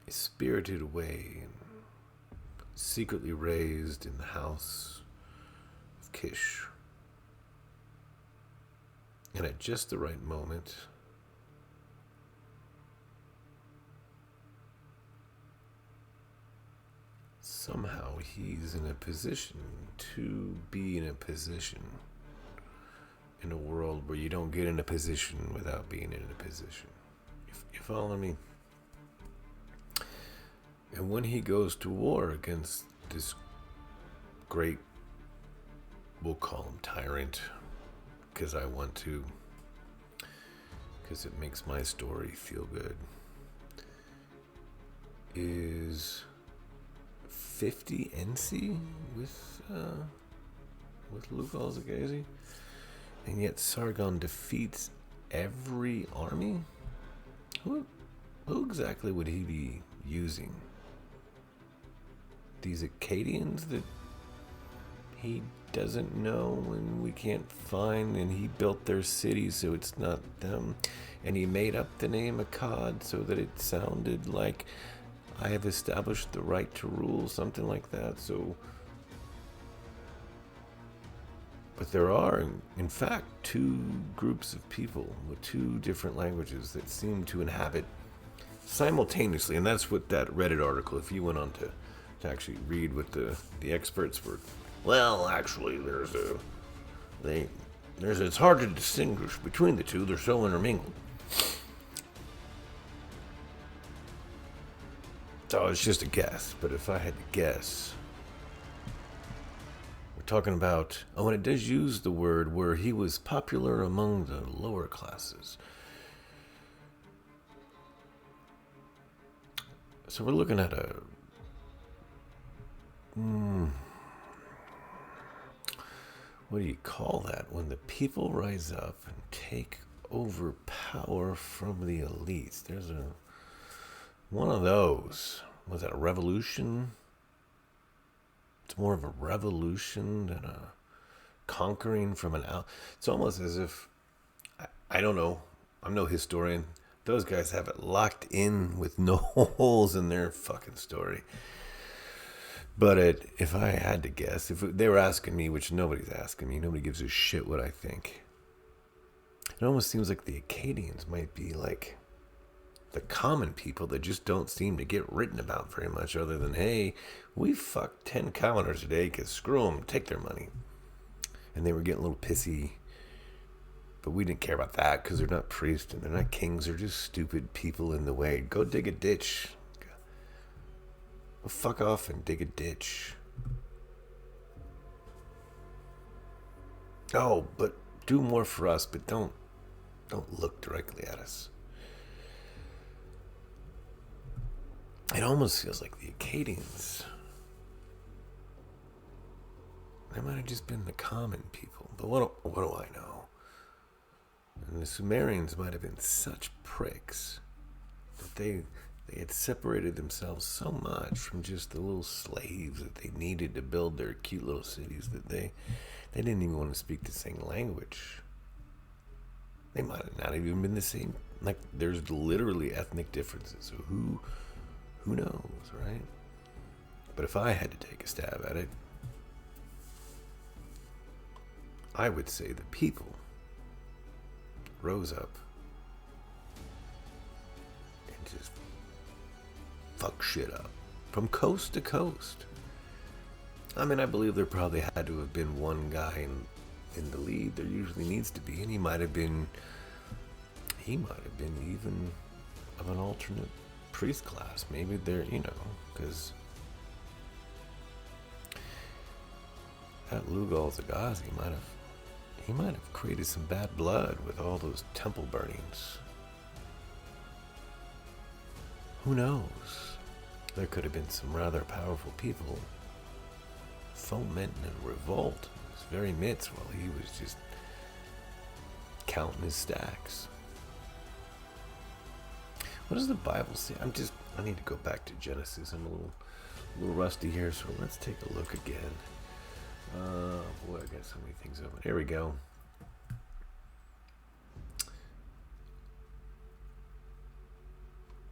is spirited away and secretly raised in the house of Kish. And at just the right moment, somehow he's in a position to be in a position in a world where you don't get in a position without being in a position. You follow me? And when he goes to war against this great, we'll call him tyrant, because I want to, because it makes my story feel good, is 50 NC with Lugal Zagazi, and yet Sargon defeats every army? Who exactly would he be using? These Akkadians that he doesn't know and we can't find, and he built their city so it's not them, and he made up the name Akkad so that it sounded like I have established the right to rule, something like that. So, but there are, in fact, two groups of people with two different languages that seem to inhabit simultaneously, and that's what that Reddit article, if you went on to actually read what the experts were. Well, actually, it's hard to distinguish between the two. They're so intermingled. So it's just a guess, but if I had to guess, we're talking about, and it does use the word where he was popular among the lower classes. So we're looking at a what do you call that? When the people rise up and take over power from the elites. There's one of those. Was that a revolution? It's more of a revolution than a conquering from an out. It's almost as if, I don't know, I'm no historian. Those guys have it locked in with no holes in their fucking story. But if I had to guess, if they were asking me, which nobody's asking me, nobody gives a shit what I think. It almost seems like the Akkadians might be like the common people that just don't seem to get written about very much, other than, hey, we fucked 10 commoners today because screw them, take their money. And they were getting a little pissy. But we didn't care about that because they're not priests and they're not kings. They're just stupid people in the way. Go dig a ditch. Go fuck off and dig a ditch. Oh, but do more for us, but don't look directly at us. It almost feels like the Akkadians, they might have just been the common people. But what do I know? And the Sumerians might have been such pricks that they had separated themselves so much from just the little slaves that they needed to build their cute little cities that they didn't even want to speak the same language. They might have not even been the same. Like, there's literally ethnic differences. So who knows, right? But if I had to take a stab at it, I would say the people rose up and just fuck shit up from coast to coast. I mean, I believe there probably had to have been one guy in the lead. There usually needs to be, and he might have been even of an alternate priest class. Maybe they're, because that Lugal Zagazi might have created some bad blood with all those temple burnings. Who knows? There could have been some rather powerful people fomenting a revolt in his very midst while he was just counting his stacks. What does the Bible say? I need to go back to Genesis. I'm a little rusty here, so let's take a look again. Boy, I got so many things open. Here we go.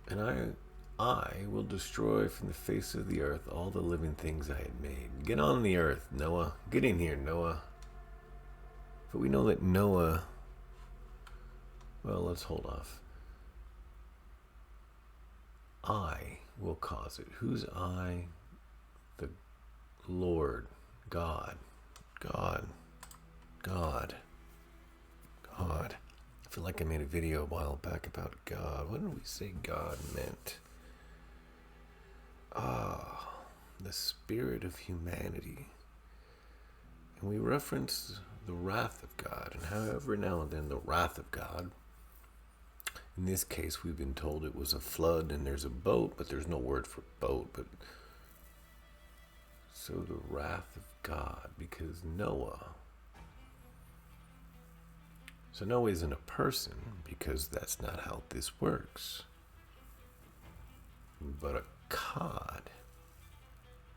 And I will destroy from the face of the earth all the living things I had made. Get on the earth, Noah. Get in here, Noah. But we know that Noah... Well, let's hold off. I will cause it. Who's I? The Lord. God. God. God. God. I feel like I made a video a while back about God. What did we say God meant? The spirit of humanity. And we reference the wrath of God, and how every now and then the wrath of God, in this case we've been told it was a flood and there's a boat, but there's no word for boat, but so the wrath of God, because Noah, so Noah isn't a person, because that's not how this works, but a god.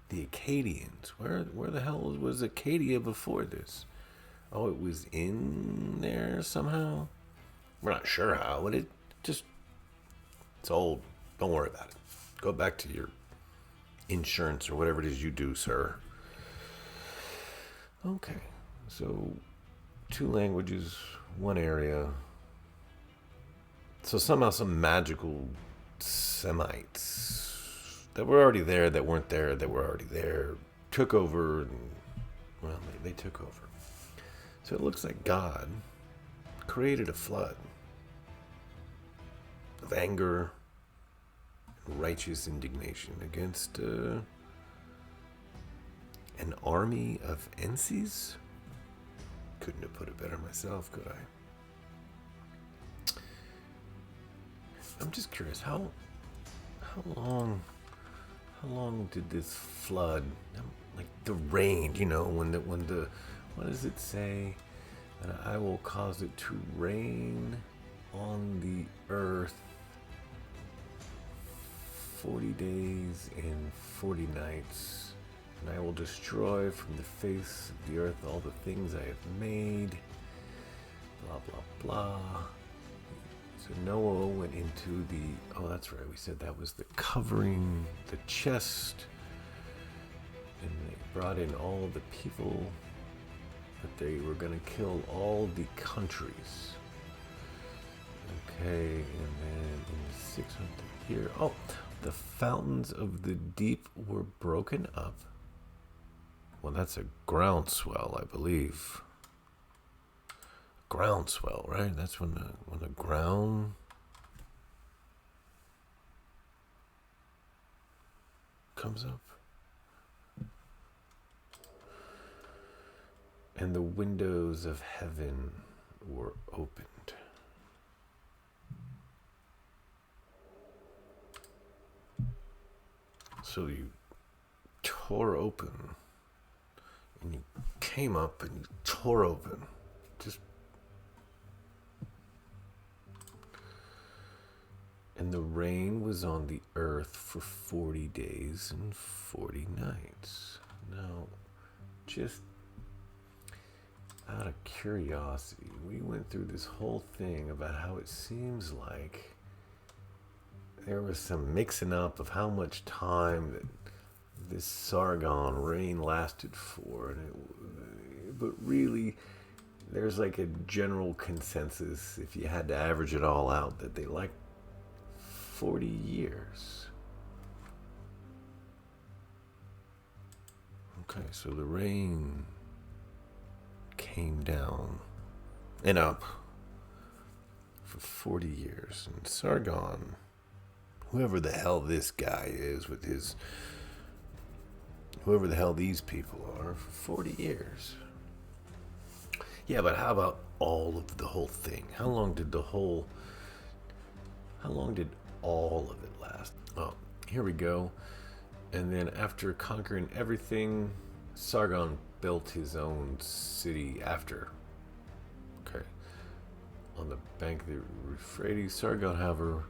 The Akkadians. Where the hell was Akkadia before this? Oh, it was in there somehow? We're not sure how, but it's old. Don't worry about it. Go back to your insurance or whatever it is you do, sir. Okay, so 2 languages, 1 area. So somehow some magical Semites that were already there, that weren't there, that were already there, took over, and, well, they took over. So it looks like God created a flood of anger and righteous indignation against an army of Ensis. Couldn't have put it better myself, could I? I'm just curious, how long did this flood, like the rain, when the what does it say? That I will cause it to rain on the earth 40 days and 40 nights, and I will destroy from the face of the earth all the things I have made, blah, blah, blah. So Noah went into oh, that's right, we said that was the covering, the chest, and they brought in all the people, that they were going to kill all the countries. Okay, and then in the 600 here, oh, the fountains of the deep were broken up. Well, that's a groundswell, I believe. Groundswell, right? That's when the ground comes up. And the windows of heaven were opened. So you tore open, and you came up and you tore open. And the rain was on the earth for 40 days and 40 nights. Now, just out of curiosity, we went through this whole thing about how it seems like there was some mixing up of how much time that this Sargon reign lasted for, but really there's like a general consensus, if you had to average it all out, that they like 40 years. Okay, so the rain came down and up for 40 years, and Sargon, whoever the hell this guy is with his, whoever the hell these people are, for 40 years. Yeah, but how about all of the whole thing? How long did all of it last? Oh, here we go. And then after conquering everything, Sargon built his own city after. Okay. On the bank of the Euphrates, Sargon, however,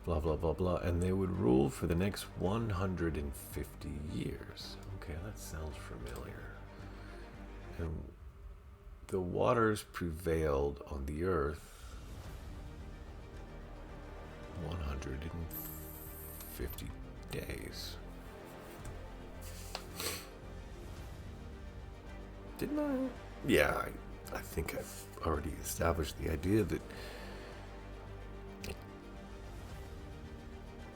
blah, blah, blah, blah. And they would rule for the next 150 years. Okay, that sounds familiar. And the waters prevailed on the earth 150 days. Didn't I? Yeah, I think I've already established the idea that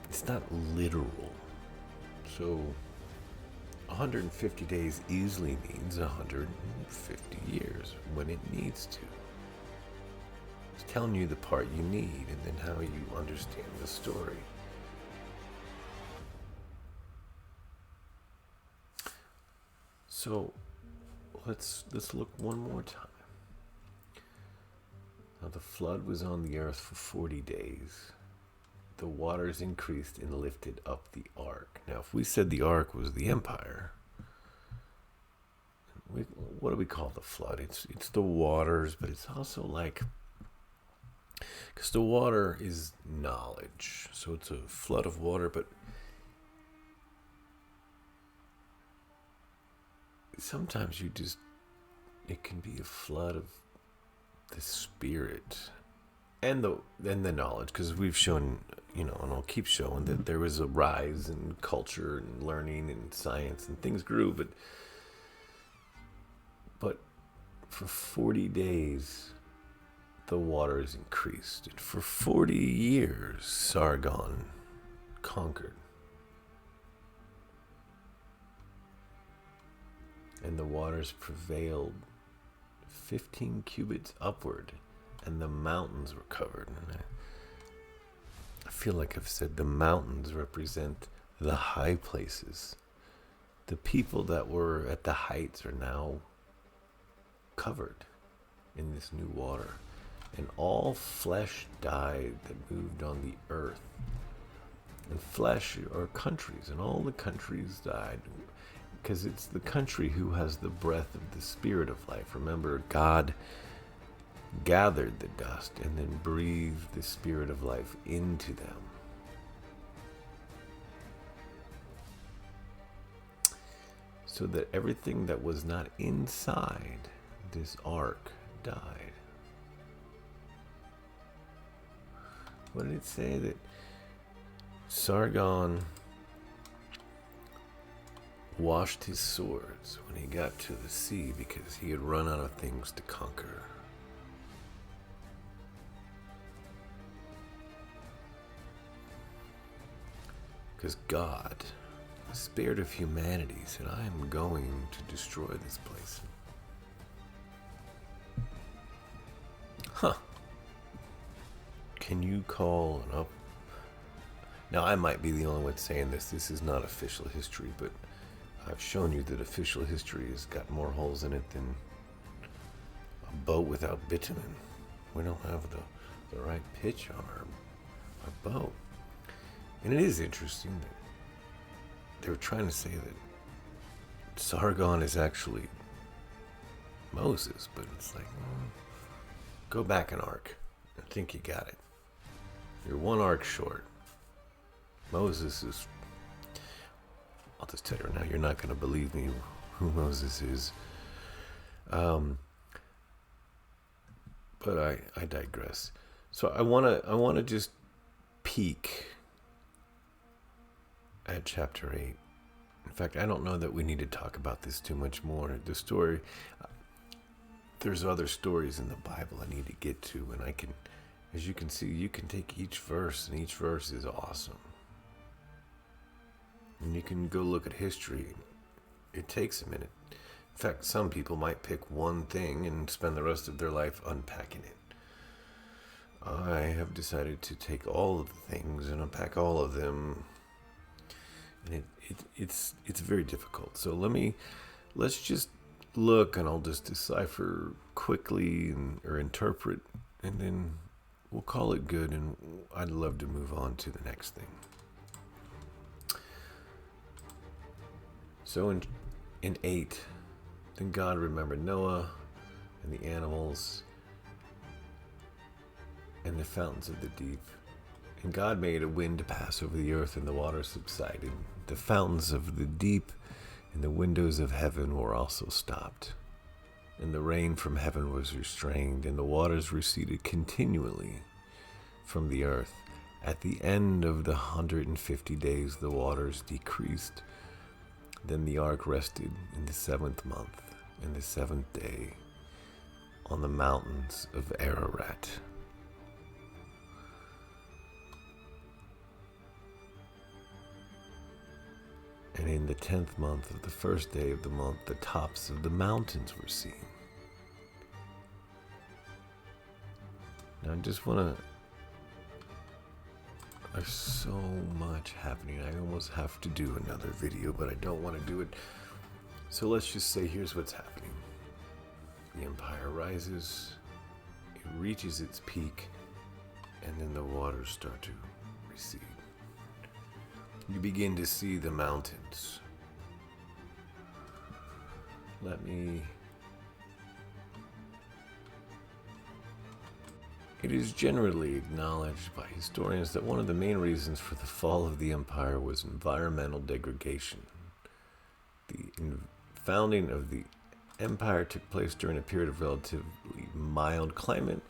it's not literal. So 150 days easily means 150 years when it needs to. It's telling you the part you need and then how you understand the story. So let's look one more time. Now the flood was on the earth for 40 days. The waters increased and lifted up the ark. Now, if we said the ark was the empire, what do we call the flood? It's the waters, but it's also like, because the water is knowledge, so it's a flood of water, but sometimes it can be a flood of the spirit and the knowledge, because we've shown, and I'll keep showing that there was a rise in culture and learning and science and things grew, but for 40 days the waters increased, and for 40 years Sargon conquered, and the waters prevailed 15 cubits upward, and the mountains were covered. And I feel like I've said the mountains represent the high places. The people that were at the heights are now covered in this new water. And all flesh died that moved on the earth. And flesh are countries, and all the countries died. Because it's the country who has the breath of the spirit of life. Remember, God gathered the dust and then breathed the spirit of life into them. So that everything that was not inside this ark died. What did it say? That Sargon washed his swords when he got to the sea because he had run out of things to conquer. Because God, the spirit of humanity, said, I am going to destroy this place. Can you call an up? Now, I might be the only one saying this. This is not official history, but I've shown you that official history has got more holes in it than a boat without bitumen. We don't have the right pitch on our boat. And it is interesting that they were trying to say that Sargon is actually Moses, but it's like, go back an arc. I think you got it. You're one arc short. Moses is... I'll just tell you right now, you're not going to believe me who Moses is. But I digress. So I want to just peek at chapter 8. In fact, I don't know that we need to talk about this too much more. The story, there's other stories in the Bible I need to get to, and I can, as you can see, you can take each verse, and each verse is awesome. And you can go look at history. It takes a minute. In fact, some people might pick one thing and spend the rest of their life unpacking it. I have decided to take all of the things and unpack all of them. And it's very difficult. So let's just look, and I'll just decipher quickly or interpret, and then we'll call it good, and I'd love to move on to the next thing. So in 8, then God remembered Noah and the animals and the fountains of the deep. And God made a wind to pass over the earth, and the waters subsided. The fountains of the deep and the windows of heaven were also stopped. and the rain from heaven was restrained, and the waters receded continually from the earth. At the end of the 150 days, the waters decreased. Then the ark rested in the 7th month, in the 7th day, on the mountains of Ararat. And in the 10th month of the 1st day of the month, the tops of the mountains were seen. Now I just want to... There's so much happening. I almost have to do another video, but I don't want to do it. So let's just say here's what's happening. The empire rises, it reaches its peak, and then the waters start to recede. You begin to see the mountains. It is generally acknowledged by historians that one of the main reasons for the fall of the empire was environmental degradation. The founding of the empire took place during a period of relatively mild climate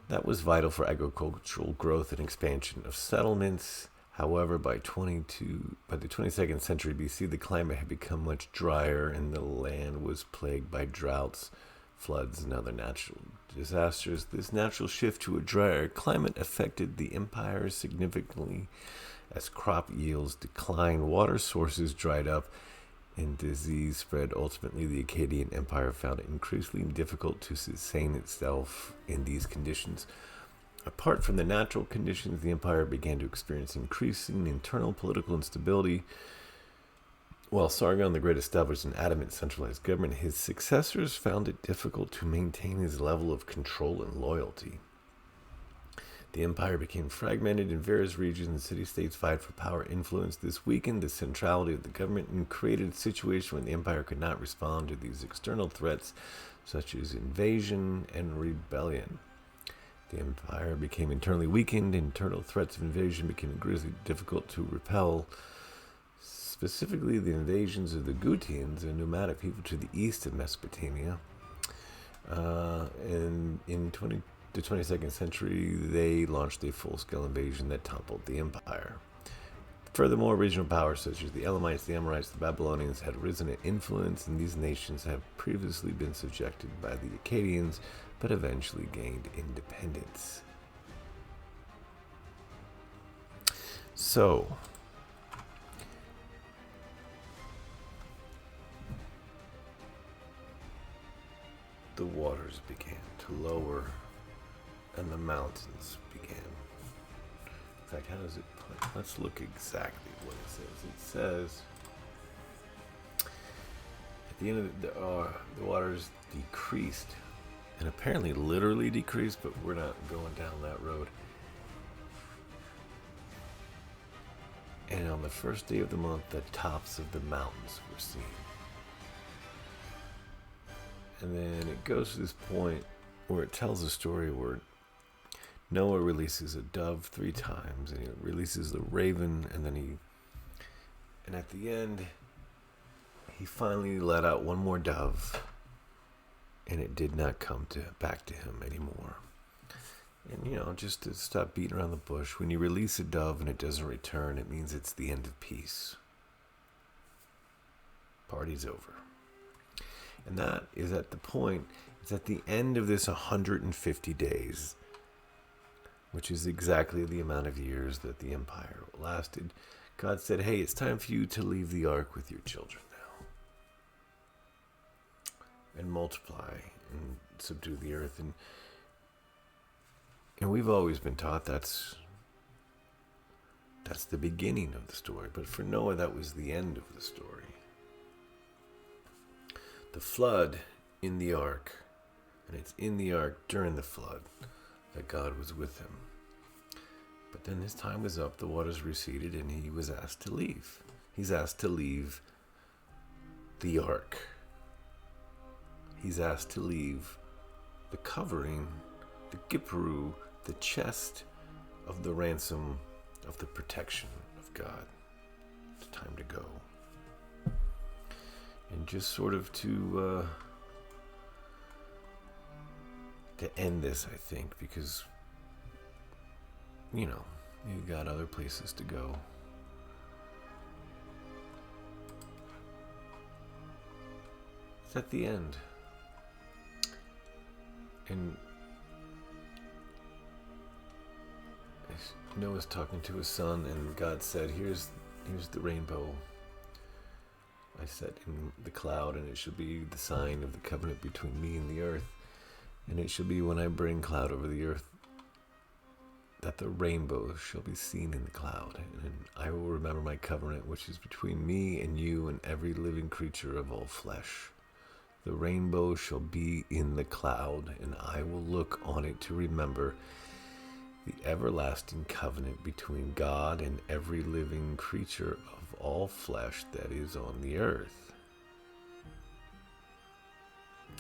that was vital for agricultural growth and expansion of settlements. However, by the 22nd century BC, the climate had become much drier and the land was plagued by droughts, floods, and other natural disasters. This natural shift to a drier climate affected the empire significantly as crop yields declined, water sources dried up, and disease spread. Ultimately, the Akkadian Empire found it increasingly difficult to sustain itself in these conditions. Apart from the natural conditions, the empire began to experience increasing internal political instability. While Sargon the Great established an adamant centralized government, his successors found it difficult to maintain his level of control and loyalty. The empire became fragmented in various regions, and city-states vied for power and influence. This weakened the centrality of the government and created a situation where the empire could not respond to these external threats, such as invasion and rebellion. The empire became internally weakened. Internal threats of invasion became increasingly difficult to repel. Specifically, the invasions of the Gutians, a nomadic people to the east of Mesopotamia. And in the 22nd century, they launched a full-scale invasion that toppled the empire. Furthermore, regional powers such as the Elamites, the Amorites, the Babylonians had risen in influence, and these nations have previously been subjected by the Akkadians, but eventually gained independence. So, the waters began to lower and the mountains began. In fact, how does it put? Let's look exactly what it says. It says at the end of the waters decreased, and apparently literally decreased, but we're not going down that road. And on the 1st day of the month, the tops of the mountains were seen. And then it goes to this point where it tells a story where Noah releases a dove 3 times, and he releases the raven, and at the end, he finally let out one more dove, and it did not come back to him anymore. And, just to stop beating around the bush, when you release a dove and it doesn't return, it means it's the end of peace. Party's over. And that is at the point, it's at the end of this 150 days, which is exactly the amount of years that the empire lasted. God said, hey, it's time for you to leave the ark with your children now. And multiply and subdue the earth. And we've always been taught that's the beginning of the story. But for Noah, that was the end of the story. The flood in the ark, and it's in the ark during the flood that God was with him. But then his time was up, the waters receded, and he was asked to leave. He's asked to leave the ark. He's asked to leave the covering, the gipperu, the chest of the ransom, of the protection of God. It's time to go. And just sort of to to end this, I think, because, you got other places to go. It's at the end. And Noah's talking to his son, and God said, here's the rainbow I set in the cloud, and it shall be the sign of the covenant between me and the earth. And it shall be when I bring cloud over the earth, that the rainbow shall be seen in the cloud. And I will remember my covenant, which is between me and you and every living creature of all flesh. The rainbow shall be in the cloud, and I will look on it to remember the everlasting covenant between God and every living creature of all flesh that is on the earth.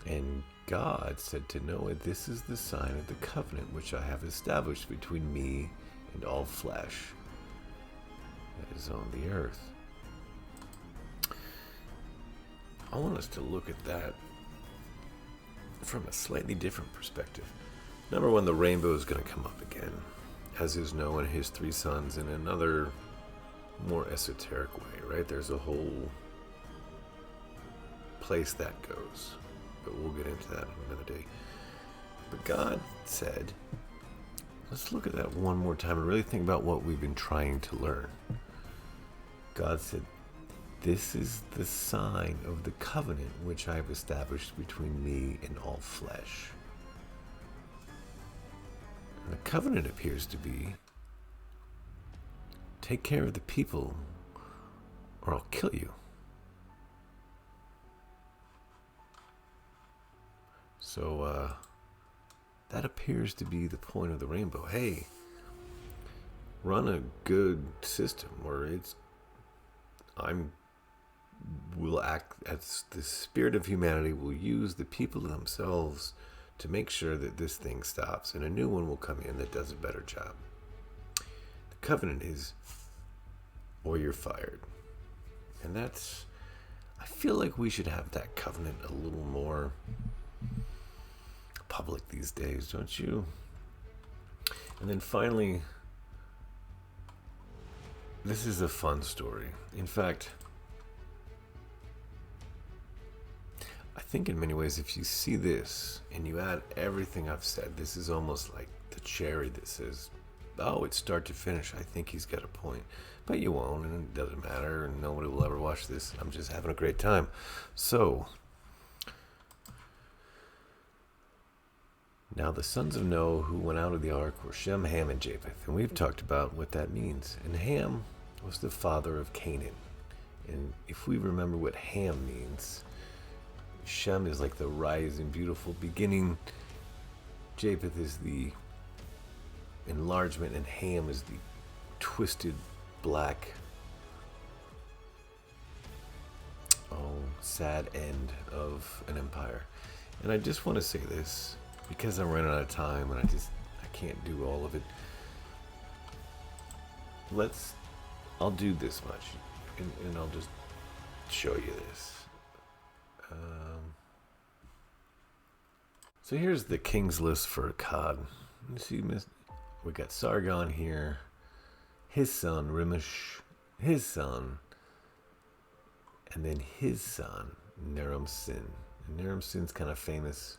And God said to Noah, this is the sign of the covenant which I have established between me and all flesh that is on the earth. I want us to look at that from a slightly different perspective. Number one, the rainbow is going to come up again, as is Noah and his 3 sons, in another more esoteric way, right? There's a whole place that goes, but we'll get into that another day. But God said, let's look at that one more time and really think about what we've been trying to learn. God said, this is the sign of the covenant which I have established between me and all flesh. And the covenant appears to be, take care of the people or I'll kill you. So that appears to be the point of the rainbow. Hey, run a good system where will act as the spirit of humanity will use the people themselves to make sure that this thing stops, and a new one will come in that does a better job. The covenant is, or you're fired. And I feel like we should have that covenant a little more public these days, don't you? And then finally, this is a fun story. In fact, I think in many ways, if you see this and you add everything I've said, this is almost like the cherry that says, oh, it's start to finish. I think he's got a point. But you won't, and it doesn't matter, and nobody will ever watch this. I'm just having a great time. So, now the sons of Noah who went out of the ark were Shem, Ham, and Japheth. And we've talked about what that means. And Ham was the father of Canaan. And if we remember what Ham means, Shem is like the rising, beautiful beginning. Japheth is the enlargement, and Ham is the twisted, black, sad end of an empire. And I just want to say this, because I'm running out of time and I can't do all of it. I'll do this much, and I'll just show you this. So here's the king's list for Akkad. You see, we got Sargon here, his son Rimush, his son, and then his son Naram-Sin. And Naram-Sin's kind of famous,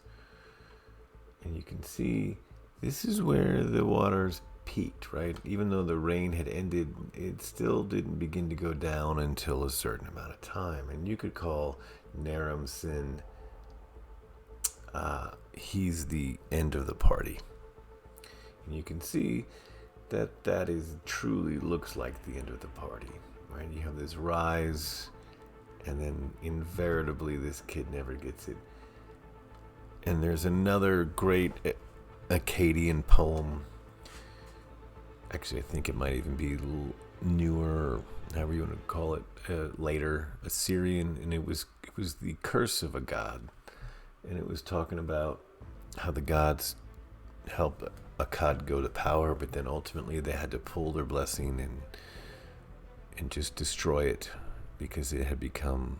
and you can see this is where the waters peaked, right? Even though the rain had ended, it still didn't begin to go down until a certain amount of time. And you could call Naram-Sin, he's the end of the party. And you can see that is truly looks like the end of the party, right? You have this rise, and then invariably this kid never gets it. And there's another great Akkadian poem. Actually, I think it might even be a little newer, or however you want to call it, later, Assyrian, and it was the curse of a god. And it was talking about how the gods helped Akkad go to power, but then ultimately they had to pull their blessing and just destroy it because it had become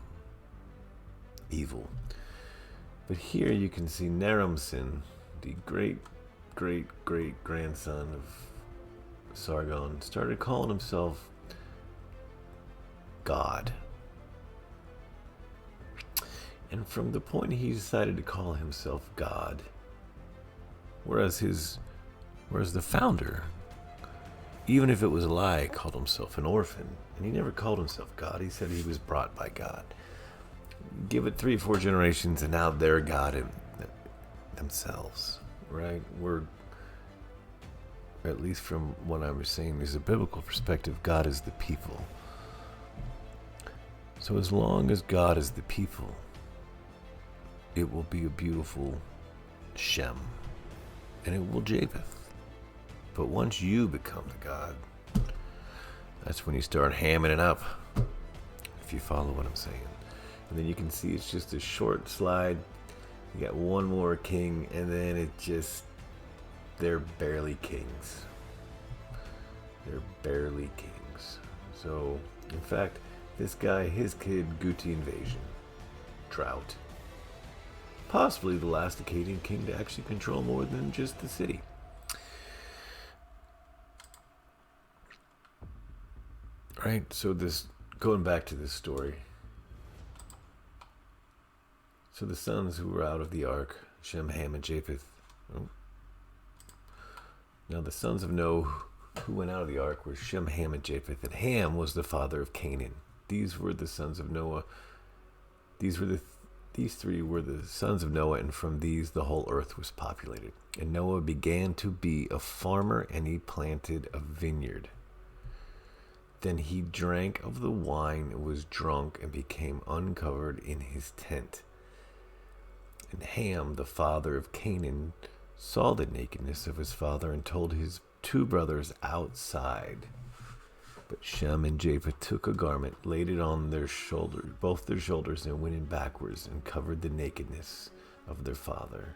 evil. But here you can see Naram-Sin, the great grandson of Sargon, started calling himself God. And from the point he decided to call himself God, whereas the founder, even if it was a lie, called himself an orphan, and he never called himself God. He said he was brought by God. Give it 3 or 4 generations, and now they're God in themselves, right? We're, at least from what I was saying, there's a biblical perspective. God is the people. So as long as God is the people, it will be a beautiful Shem, and it will Japheth. But once you become the God, that's when you start hamming it up, if you follow what I'm saying. And then you can see it's just a short slide. You got one more king, and then it just, they're barely kings. They're barely kings. So, in fact, this guy, his kid, Guti invasion, drought. Possibly the last Akkadian king to actually control more than just the city. Right, so this, going back to this story. So the sons who were out of the ark, Shem, Ham, and Japheth. Oh. Now the sons of Noah who went out of the ark were Shem, Ham, and Japheth. And Ham was the father of Canaan. These were the sons of Noah. These 3 were the sons of Noah, and from these the whole earth was populated. And Noah began to be a farmer, and he planted a vineyard. Then he drank of the wine and was drunk and became uncovered in his tent. And Ham, the father of Canaan, saw the nakedness of his father and told his 2 brothers outside. But Shem and Japheth took a garment, laid it on their shoulders, both their shoulders, and went in backwards and covered the nakedness of their father.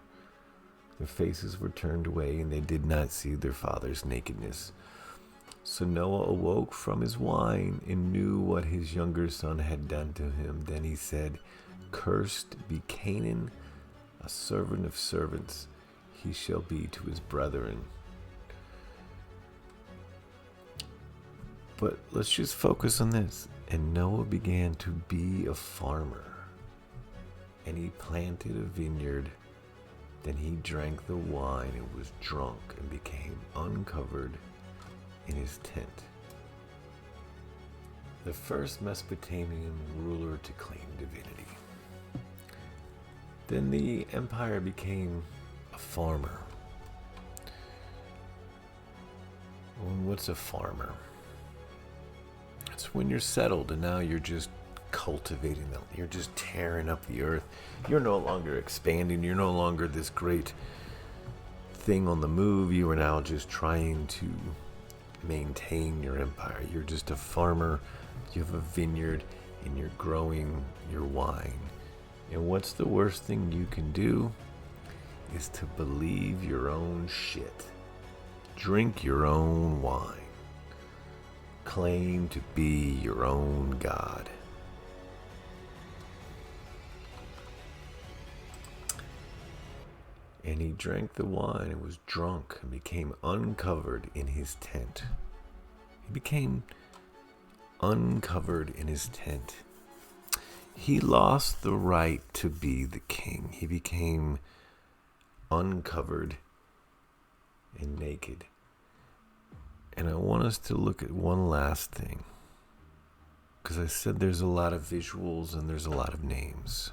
Their faces were turned away, and they did not see their father's nakedness. So Noah awoke from his wine and knew what his younger son had done to him. Then he said, "Cursed be Canaan, a servant of servants he shall be to his brethren." But let's just focus on this. And Noah began to be a farmer, and he planted a vineyard. Then he drank the wine and was drunk and became uncovered in his tent. The first Mesopotamian ruler to claim divinity. Then the empire became a farmer. Well, what's a farmer? It's when you're settled and now you're just cultivating them. You're just tearing up the earth. You're no longer expanding. You're no longer this great thing on the move. You are now just trying to maintain your empire. You're just a farmer. You have a vineyard and you're growing your wine. And what's the worst thing you can do is to believe your own shit. Drink your own wine. Claim to be your own God. And he drank the wine and was drunk and became uncovered in his tent. He became uncovered in his tent. He lost the right to be the king. He became uncovered and naked. And I want us to look at one last thing. Because I said there's a lot of visuals and there's a lot of names.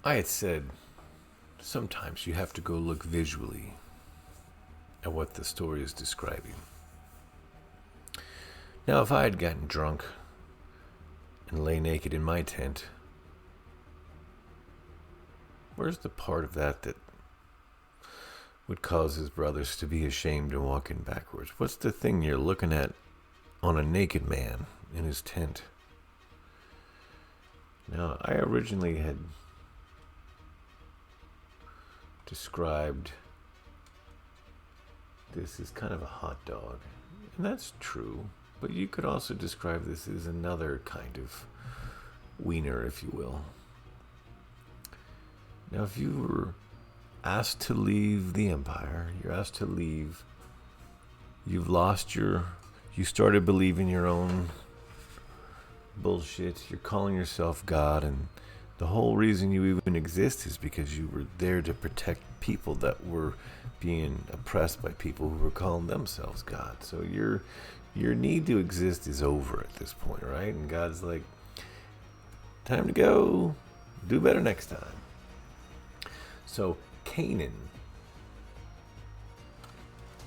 I had said sometimes you have to go look visually at what the story is describing. Now, if I had gotten drunk and lay naked in my tent, where's the part of that would cause his brothers to be ashamed and walking backwards? What's the thing you're looking at on a naked man in his tent? Now, I originally had described this as kind of a hot dog, and that's true, but you could also describe this as another kind of wiener, if you will. Now, if you were asked to leave the empire, you're asked to leave, you've lost you started believing your own bullshit, you're calling yourself God, and the whole reason you even exist is because you were there to protect people that were being oppressed by people who were calling themselves God. So your need to exist is over at this point, right? And God's like, time to go, do better next time. So Canaan,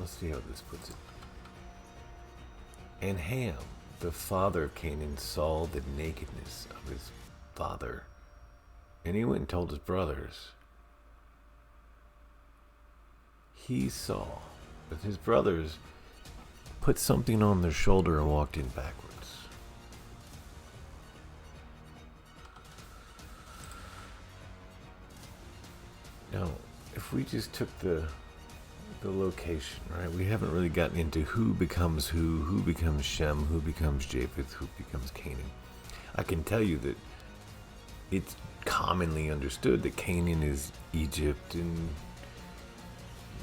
let's see how this puts it. And Ham, the father of Canaan, saw the nakedness of his father, and he went and told his brothers. He saw that his brothers put something on their shoulder and walked in backwards. Now, if we just took the location, right? We haven't really gotten into who becomes who becomes Shem, who becomes Japheth, who becomes Canaan. I can tell you that it's commonly understood that Canaan is Egypt, and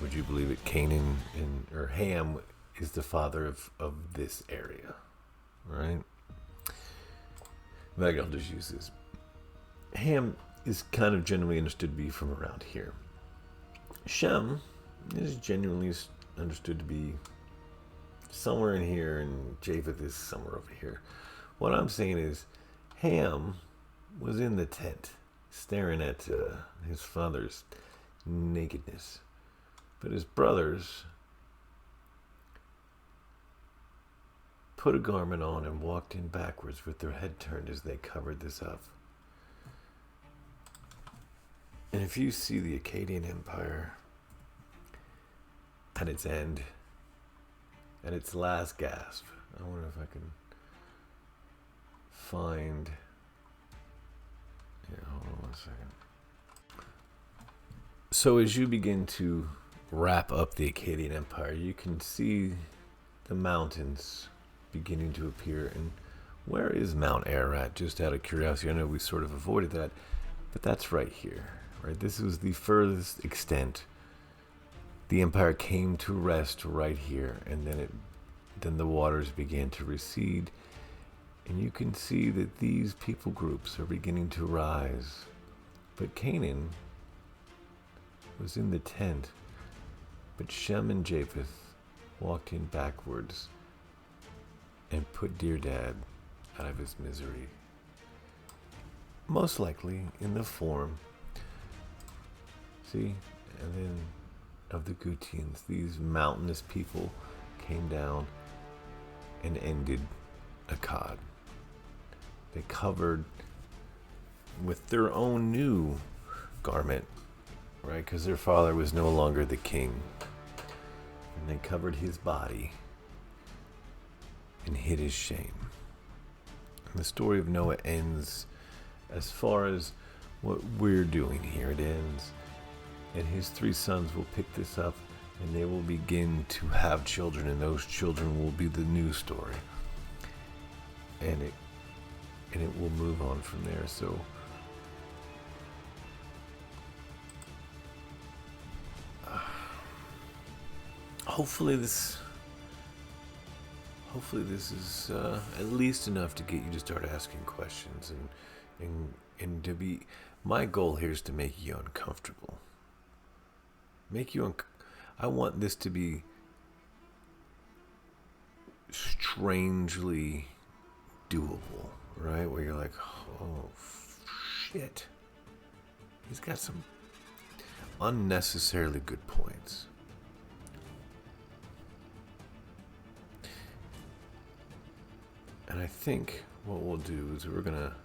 would you believe it, Canaan or Ham is the father of this area, right? But I'll just use this. Ham is kind of generally understood to be from around here. Shem is genuinely understood to be somewhere in here, and Japheth is somewhere over here. What I'm saying is, Ham was in the tent, staring at his father's nakedness. But his brothers put a garment on and walked in backwards with their head turned as they covered this up. And if you see the Akkadian Empire at its end, at its last gasp, I wonder if I can find... Here, hold on 1 second. So as you begin to wrap up the Akkadian Empire, you can see the mountains beginning to appear. And where is Mount Ararat? Just out of curiosity, I know we sort of avoided that, but that's right here. Right, this was the furthest extent. The empire came to rest right here, and then the waters began to recede, and you can see that these people groups are beginning to rise. But Canaan was in the tent, but Shem and Japheth walked in backwards and put dear dad out of his misery, most likely in the form, see, and then of the Gutians. These mountainous people came down and ended Akkad. They covered with their own new garment, right? Because their father was no longer the king. And they covered his body and hid his shame. And the story of Noah ends as far as what we're doing here. It ends. And his 3 sons will pick this up, and they will begin to have children, and those children will be the new story. And it will move on from there. So hopefully this is at least enough to get you to start asking questions, and to be, my goal here is to make you uncomfortable. I want this to be strangely doable, right? Where you're like, oh shit, he's got some unnecessarily good points. And I think what we'll do is we're gonna